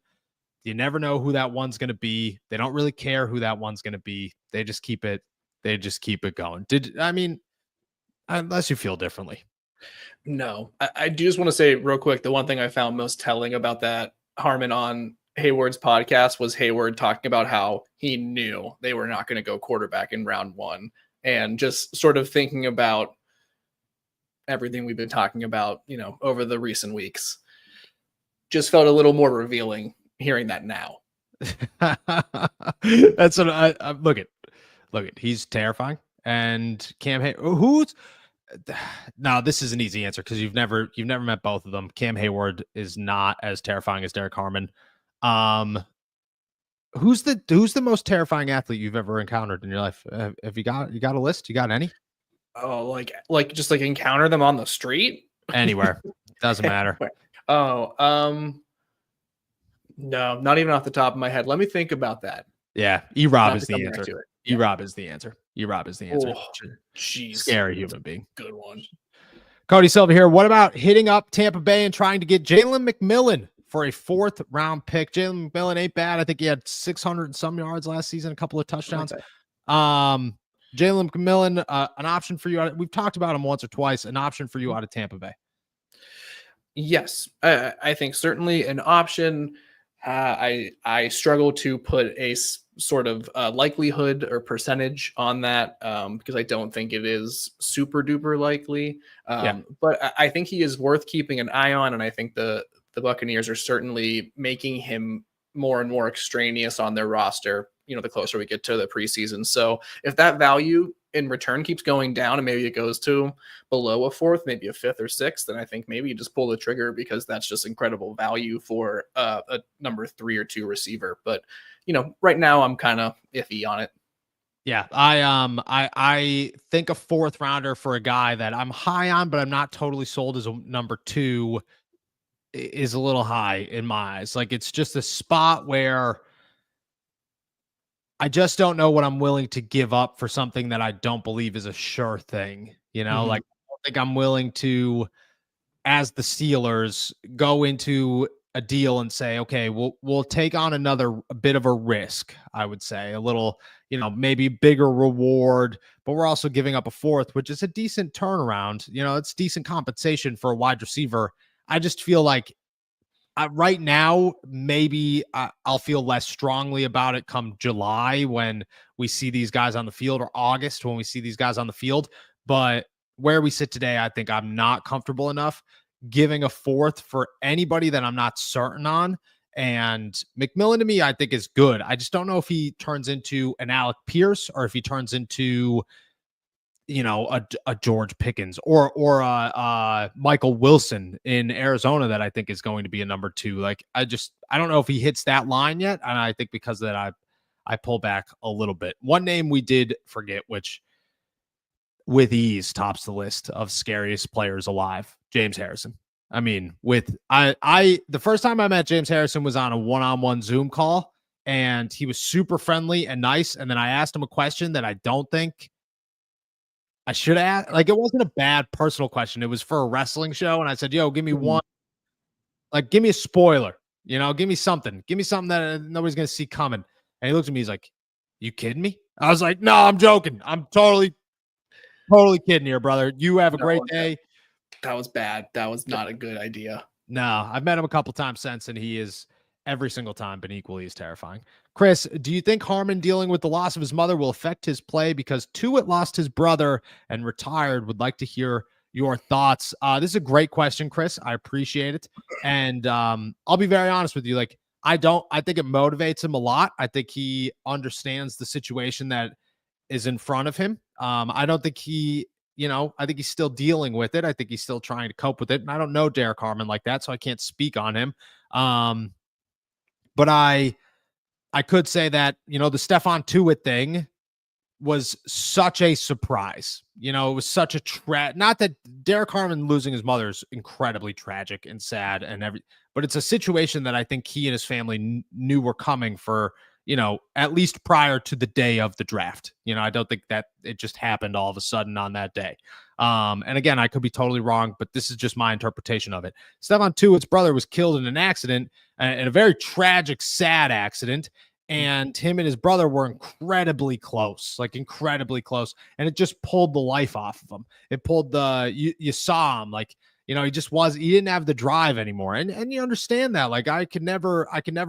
You never know who that one's going to be. They don't really care who that one's going to be. They just keep it going. Unless you feel differently. No, I do just want to say real quick, the one thing I found most telling about that Harmon on Hayward's podcast was Hayward talking about how he knew they were not going to go quarterback in round one, and just sort of thinking about everything we've been talking about, over the recent weeks. Just felt a little more revealing hearing that now. That's what I look at. He's terrifying. And Cam now this is an easy answer because you've never met both of them. Cam Hayward is not as terrifying as Derek Harmon. Who's the most terrifying athlete you've ever encountered in your life? Have you got a list? You got any? Oh, like just encounter them on the street? Anywhere. Doesn't matter. Oh, no, not even off the top of my head. Let me think about that. Yeah, E-Rob is the answer. E-Rob is the answer. Oh, jeez. Scary human being. Good one. Cody Silva here. What about hitting up Tampa Bay and trying to get Jaylen McMillan for a 4th round pick? Jaylen McMillan ain't bad. I think he had 600 and some yards last season, a couple of touchdowns. Jaylen McMillan, an option for you. We've talked about him once or twice. An option for you out of Tampa Bay. Yes, I think certainly an option. I struggle to put a sort of likelihood or percentage on that, because I don't think it is super duper likely. But I think he is worth keeping an eye on, and I think the Buccaneers are certainly making him more and more extraneous on their roster, the closer we get to the preseason. So if that value in return keeps going down and maybe it goes to below a fourth, maybe a fifth or sixth, then I think maybe you just pull the trigger, because that's just incredible value for a number 3 or 2 receiver. But right now I'm kind of iffy on it. Yeah, I think a 4th rounder for a guy that I'm high on, but I'm not totally sold as a number 2 is a little high in my eyes. Like, it's just a spot where I just don't know what I'm willing to give up for something that I don't believe is a sure thing. Like, I don't think I'm willing to, as the Steelers, go into a deal and say, okay, we'll take on a bit of a risk. I would say a little, maybe bigger reward, but we're also giving up a 4th, which is a decent turnaround. It's decent compensation for a wide receiver. I just feel like right now, maybe I'll feel less strongly about it come July when we see these guys on the field, or August when we see these guys on the field. But where we sit today, I think I'm not comfortable enough giving a 4th for anybody that I'm not certain on. And McMillan, to me, I think is good. I just don't know if he turns into an Alec Pierce, or if he turns into a George Pickens or a Michael Wilson in Arizona that I think is going to be a number 2. Like, I don't know if he hits that line yet. And I think because of that, I pull back a little bit. One name we did forget, which with ease tops the list of scariest players alive, James Harrison. I mean, the first time I met James Harrison was on a one-on-one Zoom call, and he was super friendly and nice. And then I asked him a question that I don't think I should ask. Like, it wasn't a bad personal question. It was for a wrestling show. And I said, yo, give me one, like, give me a spoiler, give me something that nobody's going to see coming. And he looked at me. He's like, you kidding me? I was like, no, I'm joking. I'm totally kidding here, brother. You have a great day. That was bad. That was not a good idea. No, I've met him a couple times since, and he is every single time been equally as terrifying. Chris, do you think Harmon dealing with the loss of his mother will affect his play? Because Tuitt lost his brother and retired. Would like to hear your thoughts. This is a great question, Chris. I appreciate it. And I'll be very honest with you. Like, I think it motivates him a lot. I think he understands the situation that is in front of him. I don't think I think he's still dealing with it. I think he's still trying to cope with it. And I don't know Derek Harmon like that, so I can't speak on him. But I could say that, the Stefon Tuitt thing was such a surprise. It was such a not that Derek Harmon losing his mother is incredibly tragic and sad but it's a situation that I think he and his family knew were coming for, at least prior to the day of the draft. I don't think that it just happened all of a sudden on that day. And again, I could be totally wrong, but this is just my interpretation of it. Stefon Tuitt's brother was killed in an accident, in a very tragic, sad accident. And him and his brother were incredibly close. And it just pulled the life off of him. It pulled you saw him, like, he didn't have the drive anymore. And you understand that. Like, I could never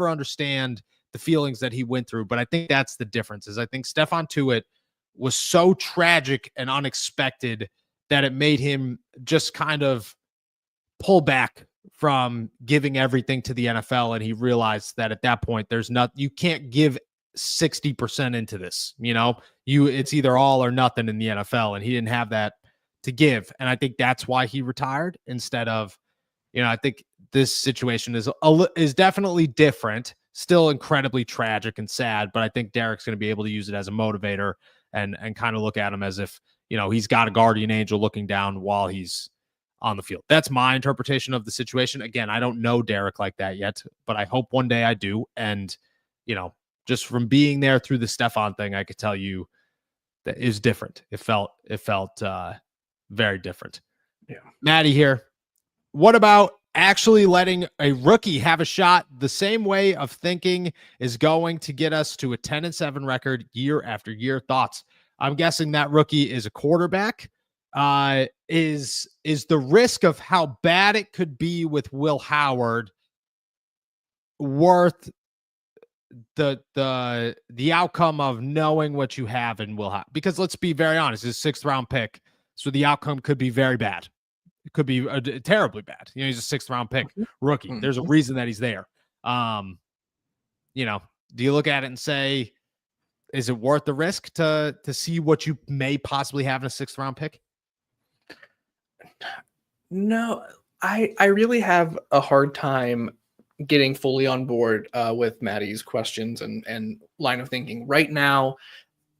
understand the feelings that he went through. But I think that's the difference. Is I think Stefon Tuitt was so tragic and unexpected that it made him just kind of pull back from giving everything to the NFL. And he realized that at that point, you can't give 60% into this. It's either all or nothing in the NFL. And he didn't have that to give. And I think that's why he retired instead of, I think this situation is definitely different. Still incredibly tragic and sad, but I think Derek's going to be able to use it as a motivator and kind of look at him as if, he's got a guardian angel looking down while he's on the field. That's my interpretation of the situation. Again, I don't know Derek like that yet, but I hope one day I do. And, just from being there through the Stefon thing, I could tell you that is different. It felt very different. Yeah. Maddie here. What about actually letting a rookie have a shot? The same way of thinking is going to get us to a 10-7 record year after year. Thoughts? I'm guessing that rookie is a quarterback. Is the risk of how bad it could be with Will Howard worth the outcome of knowing what you have and will have, because let's be very honest, his 6th round pick, so the outcome could be very bad. It could be terribly bad. He's a 6th round pick rookie. Mm-hmm. There's a reason that he's there. Do you look at it and say, is it worth the risk to see what you may possibly have in a 6th round pick? No, I really have a hard time getting fully on board with Maddie's questions and line of thinking. Right now,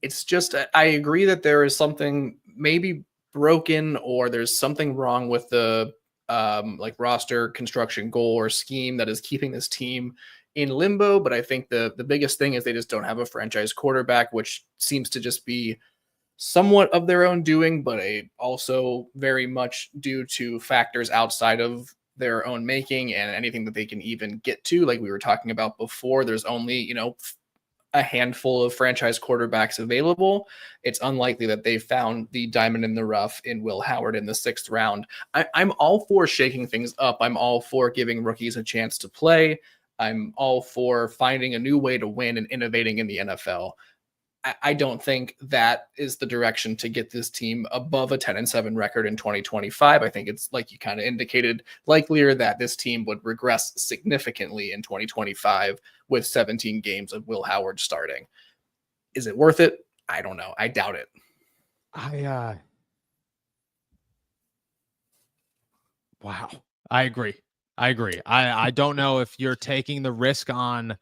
it's just, I agree that there is something maybe broken, or there's something wrong with the roster construction goal or scheme that is keeping this team in limbo. But I think the biggest thing is they just don't have a franchise quarterback, which seems to just be somewhat of their own doing, but also very much due to factors outside of their own making and anything that they can even get to. Like we were talking about before, there's only, a handful of franchise quarterbacks available. It's unlikely that they found the diamond in the rough in Will Howard in the 6th round. I'm all for shaking things up. I'm all for giving rookies a chance to play. I'm all for finding a new way to win and innovating in the NFL. I don't think that is the direction to get this team above a 10-7 record in 2025. I think it's, like you kind of indicated, likelier that this team would regress significantly in 2025 with 17 games of Will Howard starting. Is it worth it? I don't know. I doubt it. Wow. I agree. I don't know if you're taking the risk on,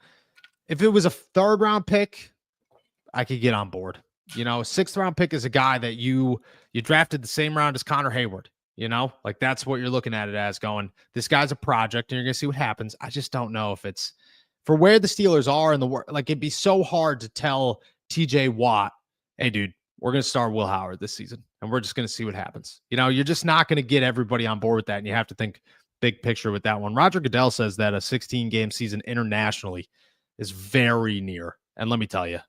if it was a 3rd round pick, I could get on board. 6th round pick is a guy that you drafted the same round as Connor Hayward. Like that's what you're looking at it as, going, this guy's a project and you're going to see what happens. I just don't know if it's for where the Steelers are in the work. Like it'd be so hard to tell TJ Watt, hey dude, we're going to start Will Howard this season and we're just going to see what happens. You're just not going to get everybody on board with that. And you have to think big picture with that one. Roger Goodell says that a 16-game season internationally is very near. And let me tell you,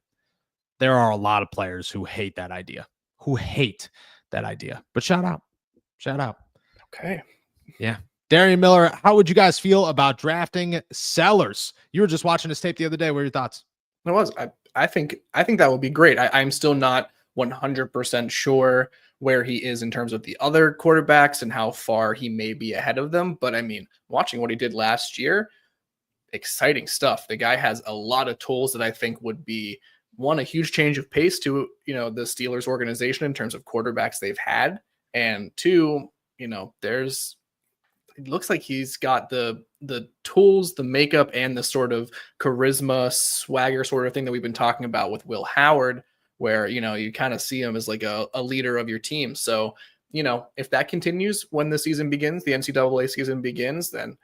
there are a lot of players who hate that idea. But shout out. Okay. Yeah. Darian Miller, how would you guys feel about drafting Sellers? You were just watching this tape the other day. What are your thoughts? It was. I think that would be great. I'm still not 100% sure where he is in terms of the other quarterbacks and how far he may be ahead of them. But I mean, watching what he did last year, exciting stuff. The guy has a lot of tools that I think would be, one, a huge change of pace to, the Steelers organization in terms of quarterbacks they've had. And 2, it looks like he's got the tools, the makeup, and the sort of charisma, swagger sort of thing that we've been talking about with Will Howard, where, you kind of see him as like a leader of your team. So, if that continues when the season begins, the NCAA season begins, then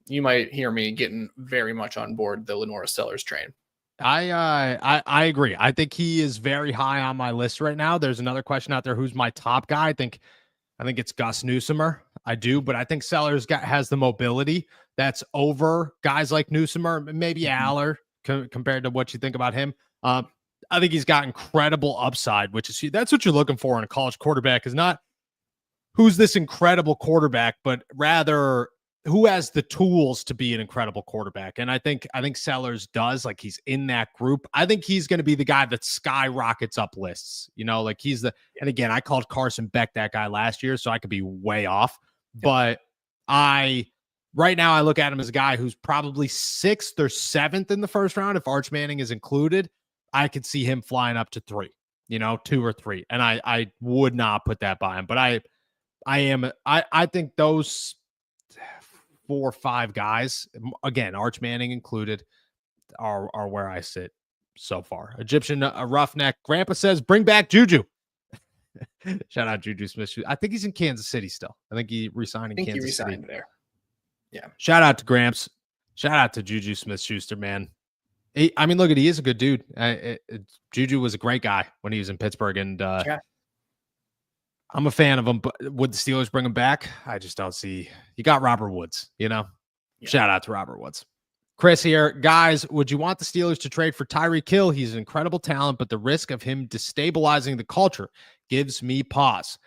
you might hear me getting very much on board the Lenora Sellers train. I agree. I think he is very high on my list right now. There's another question out there. Who's my top guy? I think it's Gus Newsomer. I do, but I think Sellers has the mobility that's over guys like Newsomer, maybe Aller compared to what you think about him. I think he's got incredible upside, that's what you're looking for in a college quarterback, is not who's this incredible quarterback, but rather who has the tools to be an incredible quarterback. And I think Sellers does. Like, he's in that group. I think he's going to be the guy that skyrockets up lists, like he's and again, I called Carson Beck that guy last year, so I could be way off, but right now I look at him as a guy who's probably 6th or 7th in the 1st round. If Arch Manning is included, I could see him flying up to 3, 2 or 3. And I would not put that by him, but I think those 4 or 5 guys, again, Arch Manning included, are where I sit so far. Egyptian Roughneck Grandpa says, bring back Juju. Shout out Juju SmithSchuster. I think he's in Kansas City still. I think he resigned in Kansas City. There. Yeah. Shout out to Gramps. Shout out to Juju SmithSchuster, man. He is a good dude. Juju was a great guy when he was in Pittsburgh, and I'm a fan of him, but would the Steelers bring him back? I just don't see. You got Robert Woods, Yeah. Shout out to Robert Woods. Chris here. Guys, would you want the Steelers to trade for Tyreek Hill? He's an incredible talent, but the risk of him destabilizing the culture gives me pause.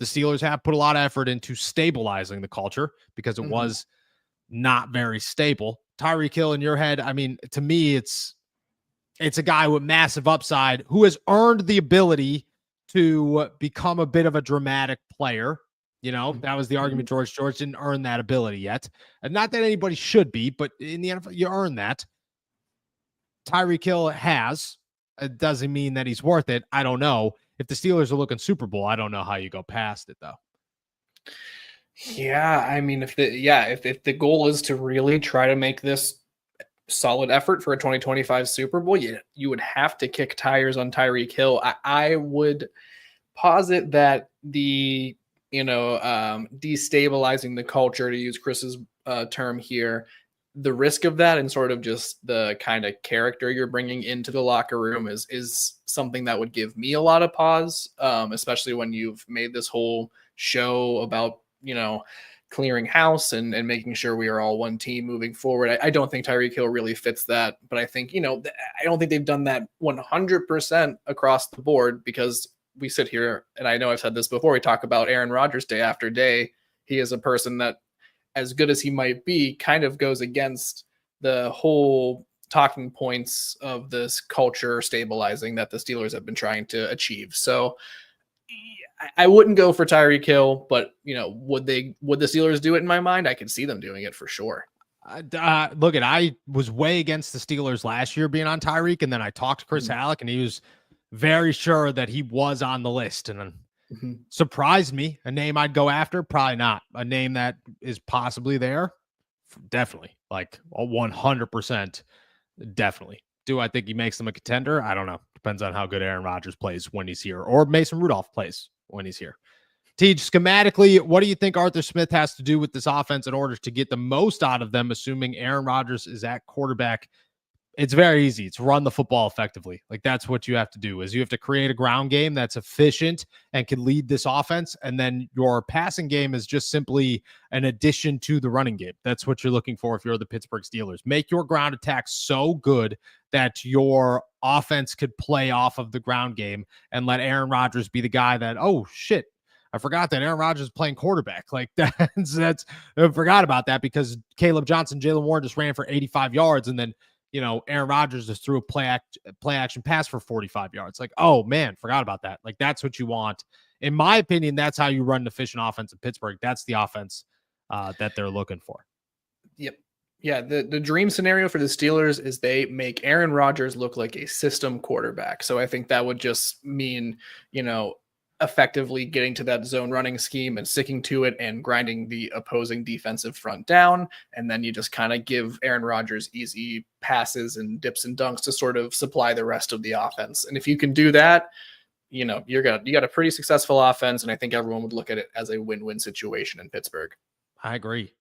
The Steelers have put a lot of effort into stabilizing the culture because it was not very stable. Tyreek Hill in your head, I mean, to me, it's a guy with massive upside who has earned the ability to become a bit of a dramatic player. That was the argument. George didn't earn that ability yet. And not that anybody should be, but in the NFL, you earn that. Tyreek Hill has. It doesn't mean that he's worth it. I don't know. If the Steelers are looking Super Bowl, I don't know how you go past it, though. Yeah, I mean, if the goal is to really try to make this solid effort for a 2025 Super Bowl, you would have to kick tires on Tyreek Hill. I would posit that the destabilizing the culture, to use Chris's term here, the risk of that and sort of just the kind of character you're bringing into the locker room is something that would give me a lot of pause, especially when you've made this whole show about, clearing house and making sure we are all one team moving forward. I don't think Tyreek Hill really fits that, but I think, I don't think they've done that 100% across the board, because we sit here, and I know I've said this before, we talk about Aaron Rodgers day after day. He is a person that, as good as he might be, kind of goes against the whole talking points of this culture stabilizing that the Steelers have been trying to achieve. So I wouldn't go for Tyreek Hill, but would the Steelers do it? In my mind, I could see them doing it for sure. I was way against the Steelers last year being on Tyreek, and then I talked to Chris Halleck, and he was very sure that he was on the list, and surprised me. A name I'd go after? Probably not. A name that is possibly there? Definitely. Like 100%. Definitely. Do I think he makes them a contender? I don't know. Depends on how good Aaron Rodgers plays when he's here, or Mason Rudolph plays when he's here. Teach, schematically, what do you think Arthur Smith has to do with this offense in order to get the most out of them, assuming Aaron Rodgers is at quarterback? It's very easy. It's run the football effectively. Like, that's what you have to do, is you have to create a ground game that's efficient and can lead this offense. And then your passing game is just simply an addition to the running game. That's what you're looking for if you're the Pittsburgh Steelers. Make your ground attack so good that your offense could play off of the ground game, and let Aaron Rodgers be the guy that, oh shit, I forgot that Aaron Rodgers is playing quarterback. Like, that's I forgot about that, because Caleb Johnson, Jaylen Warren just ran for 85 yards. And then, Aaron Rodgers just threw a play action pass for 45 yards. Like, oh man, forgot about that. Like, that's what you want. In my opinion, that's how you run an efficient offense in Pittsburgh. That's the offense that they're looking for. Yep. Yeah, the dream scenario for the Steelers is they make Aaron Rodgers look like a system quarterback. So I think that would just mean, effectively getting to that zone running scheme and sticking to it and grinding the opposing defensive front down. And then you just kind of give Aaron Rodgers easy passes and dips and dunks to sort of supply the rest of the offense. And if you can do that, you got a pretty successful offense. And I think everyone would look at it as a win-win situation in Pittsburgh. I agree.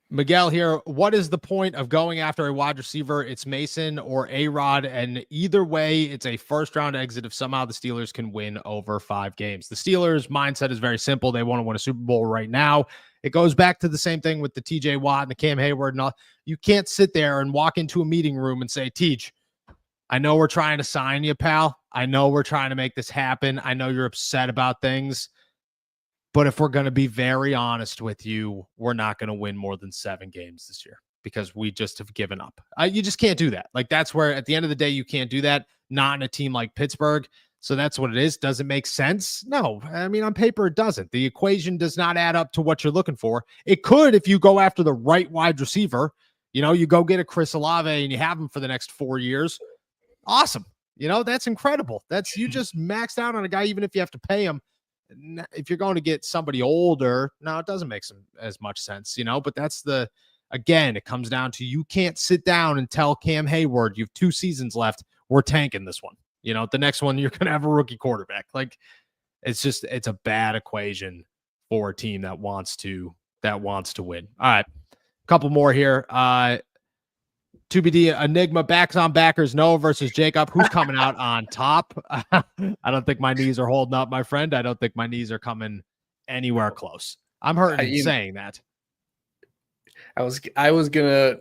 Miguel here, what is the point of going after a wide receiver? It's Mason or A-Rod, and either way, it's a first-round exit if somehow the Steelers can win over 5 games. The Steelers' mindset is very simple. They want to win a Super Bowl right now. It goes back to the same thing with the TJ Watt and the Cam Hayward. And all. You can't sit there and walk into a meeting room and say, Teach, I know we're trying to sign you, pal. I know we're trying to make this happen. I know you're upset about things. But if we're going to be very honest with you, we're not going to win more than 7 games this year, because we just have given up. You just can't do that. Like, that's where, at the end of the day, you can't do that. Not in a team like Pittsburgh. So that's what it is. Does it make sense? No. I mean, on paper, it doesn't. The equation does not add up to what you're looking for. It could if you go after the right wide receiver. You go get a Chris Olave and you have him for the next 4 years. Awesome. That's incredible. You just maxed out on a guy, even if you have to pay him. If you're going to get somebody older, no, it doesn't make as much sense, but that's again, it comes down to, you can't sit down and tell Cam Hayward, you have 2 seasons left, we're tanking this one. The next one, you're going to have a rookie quarterback. Like, it's a bad equation for a team that wants to win. All right. A couple more here. TBD Enigma, backs on backers, Noah versus Jacob. Who's coming out on top? I don't think my knees are holding up, my friend. I don't think my knees are coming anywhere close. I'm hurting saying that. I was gonna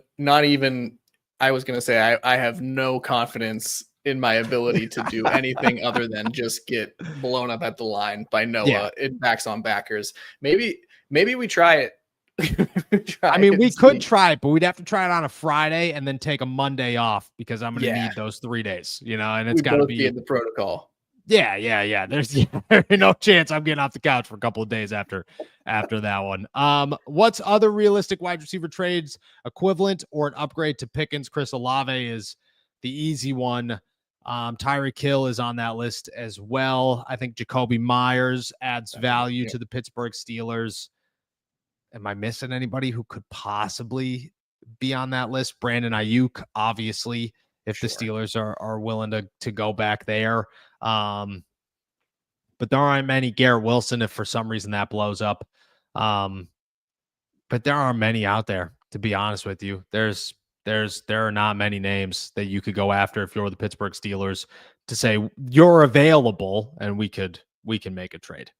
say I have no confidence in my ability to do anything other than just get blown up at the line by Noah. Yeah. It backs on backers. Maybe we try it I mean, we could try it, but we'd have to try it on a Friday and then take a Monday off because I'm going to need those 3 days, and it's got to be in the protocol. Yeah. There's no chance I'm getting off the couch for a couple of days after that one. What's other realistic wide receiver trades equivalent or an upgrade to Pickens? Chris Olave is the easy one. Tyreek Hill is on that list as well. I think Jacoby Myers adds value to the Pittsburgh Steelers. Am I missing anybody who could possibly be on that list? Brandon Ayuk, obviously, if the Steelers are willing to go back there. But there aren't many. Garrett Wilson, if for some reason that blows up. But there aren't many out there, to be honest with you. There are not many names that you could go after if you're the Pittsburgh Steelers to say you're available and we can make a trade.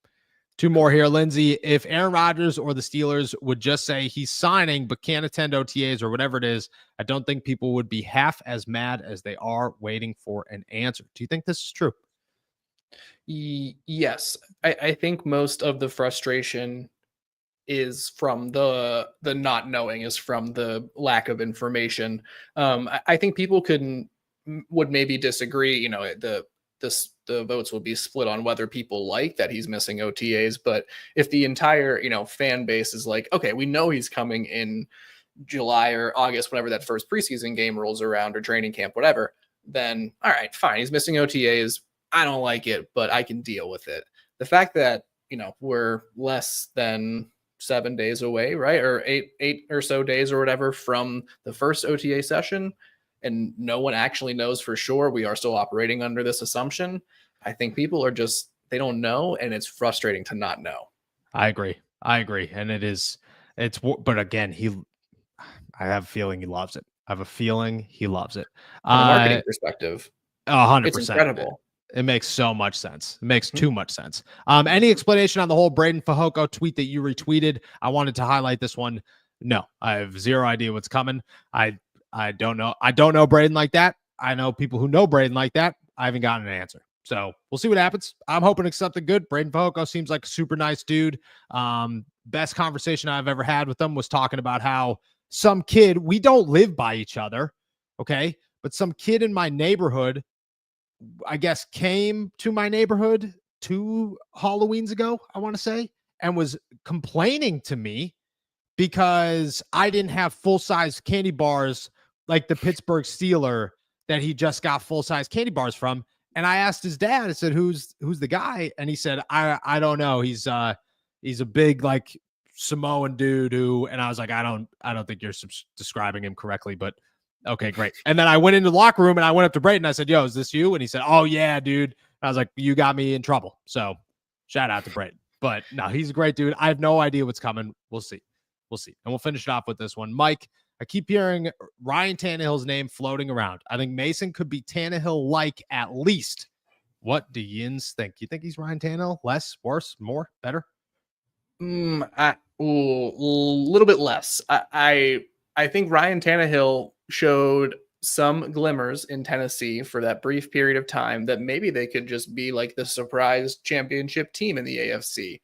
2 more here, Lindsay. If Aaron Rodgers or the Steelers would just say he's signing but can't attend OTAs or whatever it is, I don't think people would be half as mad as they are waiting for an answer. Do you think this is true? Yes. I think most of the frustration is from the not knowing, is from the lack of information. I think people would maybe disagree. The votes will be split on whether people like that he's missing OTAs. But if the entire, fan base is like, okay, we know he's coming in July or August, whenever that first preseason game rolls around or training camp, whatever, then all right, fine. He's missing OTAs. I don't like it, but I can deal with it. The fact that, we're less than 7 days away, right? Or eight or so days or whatever from the first OTA session, and no one actually knows for sure. We are still operating under this assumption. I think people are they don't know, and it's frustrating to not know. I agree. And but again, I have a feeling he loves it. From a marketing perspective, 100%. It's incredible. It makes so much sense. It makes too much sense. Any explanation on the whole Braden Fajoko tweet that you retweeted? I wanted to highlight this one. No, I have zero idea what's coming. I don't know. I don't know Braden like that. I know people who know Braden like that. I haven't gotten an answer. So we'll see what happens. I'm hoping it's something good. Braden Fajoko seems like a super nice dude. Best conversation I've ever had with him was talking about how some kid, we don't live by each other, okay? But some kid in my neighborhood, I guess, came to my neighborhood 2 Halloweens ago, I want to say, and was complaining to me because I didn't have full-size candy bars like the Pittsburgh Steeler that he just got full-size candy bars from. And I asked his dad, I said, who's the guy? And he said, I don't know. He's a big, like, Samoan dude and I was like, I don't think you're describing him correctly, but okay, great. And then I went into the locker room and I went up to Brayton. I said, yo, is this you? And he said, oh yeah, dude. I was like, you got me in trouble. So shout out to Brayton. But no, he's a great dude. I have no idea what's coming. We'll see. And we'll finish it off with this one. Mike, I keep hearing Ryan Tannehill's name floating around. I think Mason could be Tannehill-like at least. What do Yins think? You think he's Ryan Tannehill? Less, worse, more, better? A little bit less. I think Ryan Tannehill showed some glimmers in Tennessee for that brief period of time that maybe they could just be like the surprise championship team in the AFC.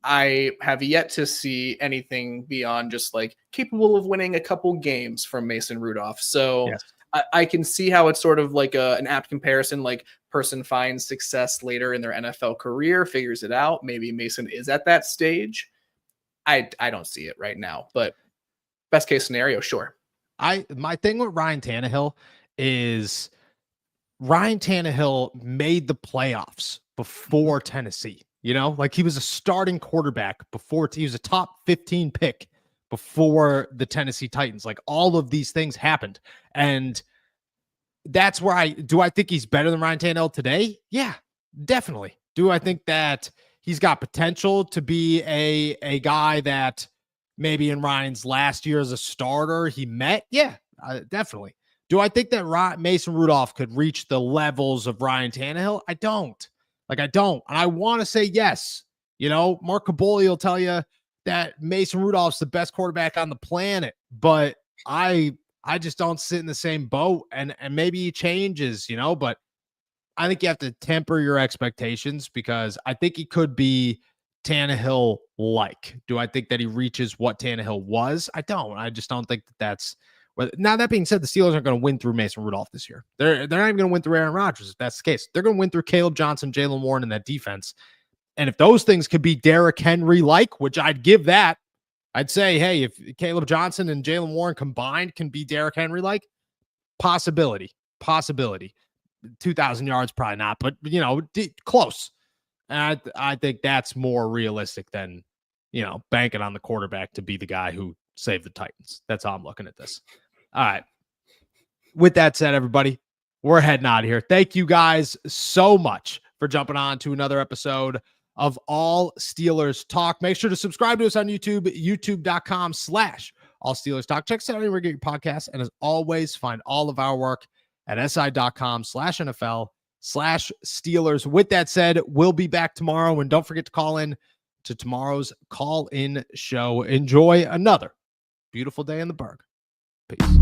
I have yet to see anything beyond just like capable of winning a couple games from Mason Rudolph. So yes. I can see how it's sort of like an apt comparison, like person finds success later in their NFL career, figures it out. Maybe Mason is at that stage. I don't see it right now, but best case scenario, sure. My thing with Ryan Tannehill is Ryan Tannehill made the playoffs before Tennessee. Like he was a starting quarterback before he was a top 15 pick before the Tennessee Titans. Like all of these things happened. And that's where do I think he's better than Ryan Tannehill today? Yeah, definitely. Do I think that he's got potential to be a guy that maybe in Ryan's last year as a starter he met? Yeah, definitely. Do I think that Mason Rudolph could reach the levels of Ryan Tannehill? I don't. I don't. And I want to say yes. Mark Caboli will tell you that Mason Rudolph's the best quarterback on the planet, but I just don't sit in the same boat, and maybe he changes, but I think you have to temper your expectations because I think he could be Tannehill like? Do I think that he reaches what Tannehill was? I don't. I just don't think that that's. Well, now that being said, the Steelers aren't going to win through Mason Rudolph this year. They're not even going to win through Aaron Rodgers if that's the case. They're going to win through Caleb Johnson, Jaylen Warren, and that defense. And if those things could be Derrick Henry like, which I'd give that, I'd say, hey, if Caleb Johnson and Jaylen Warren combined can be Derrick Henry like, possibility. 2,000 yards, probably not, but close. And I think that's more realistic than banking on the quarterback to be the guy who saved the Titans. That's how I'm looking at this. All right. With that said, everybody, we're heading out of here. Thank you guys so much for jumping on to another episode of All Steelers Talk. Make sure to subscribe to us on YouTube, youtube.com/All Steelers Talk. Check us out anywhere you get your podcasts. And as always, find all of our work at si.com/NFL/Steelers. With that said, we'll be back tomorrow. And don't forget to call in to tomorrow's call-in show. Enjoy another beautiful day in the Berg. Peace.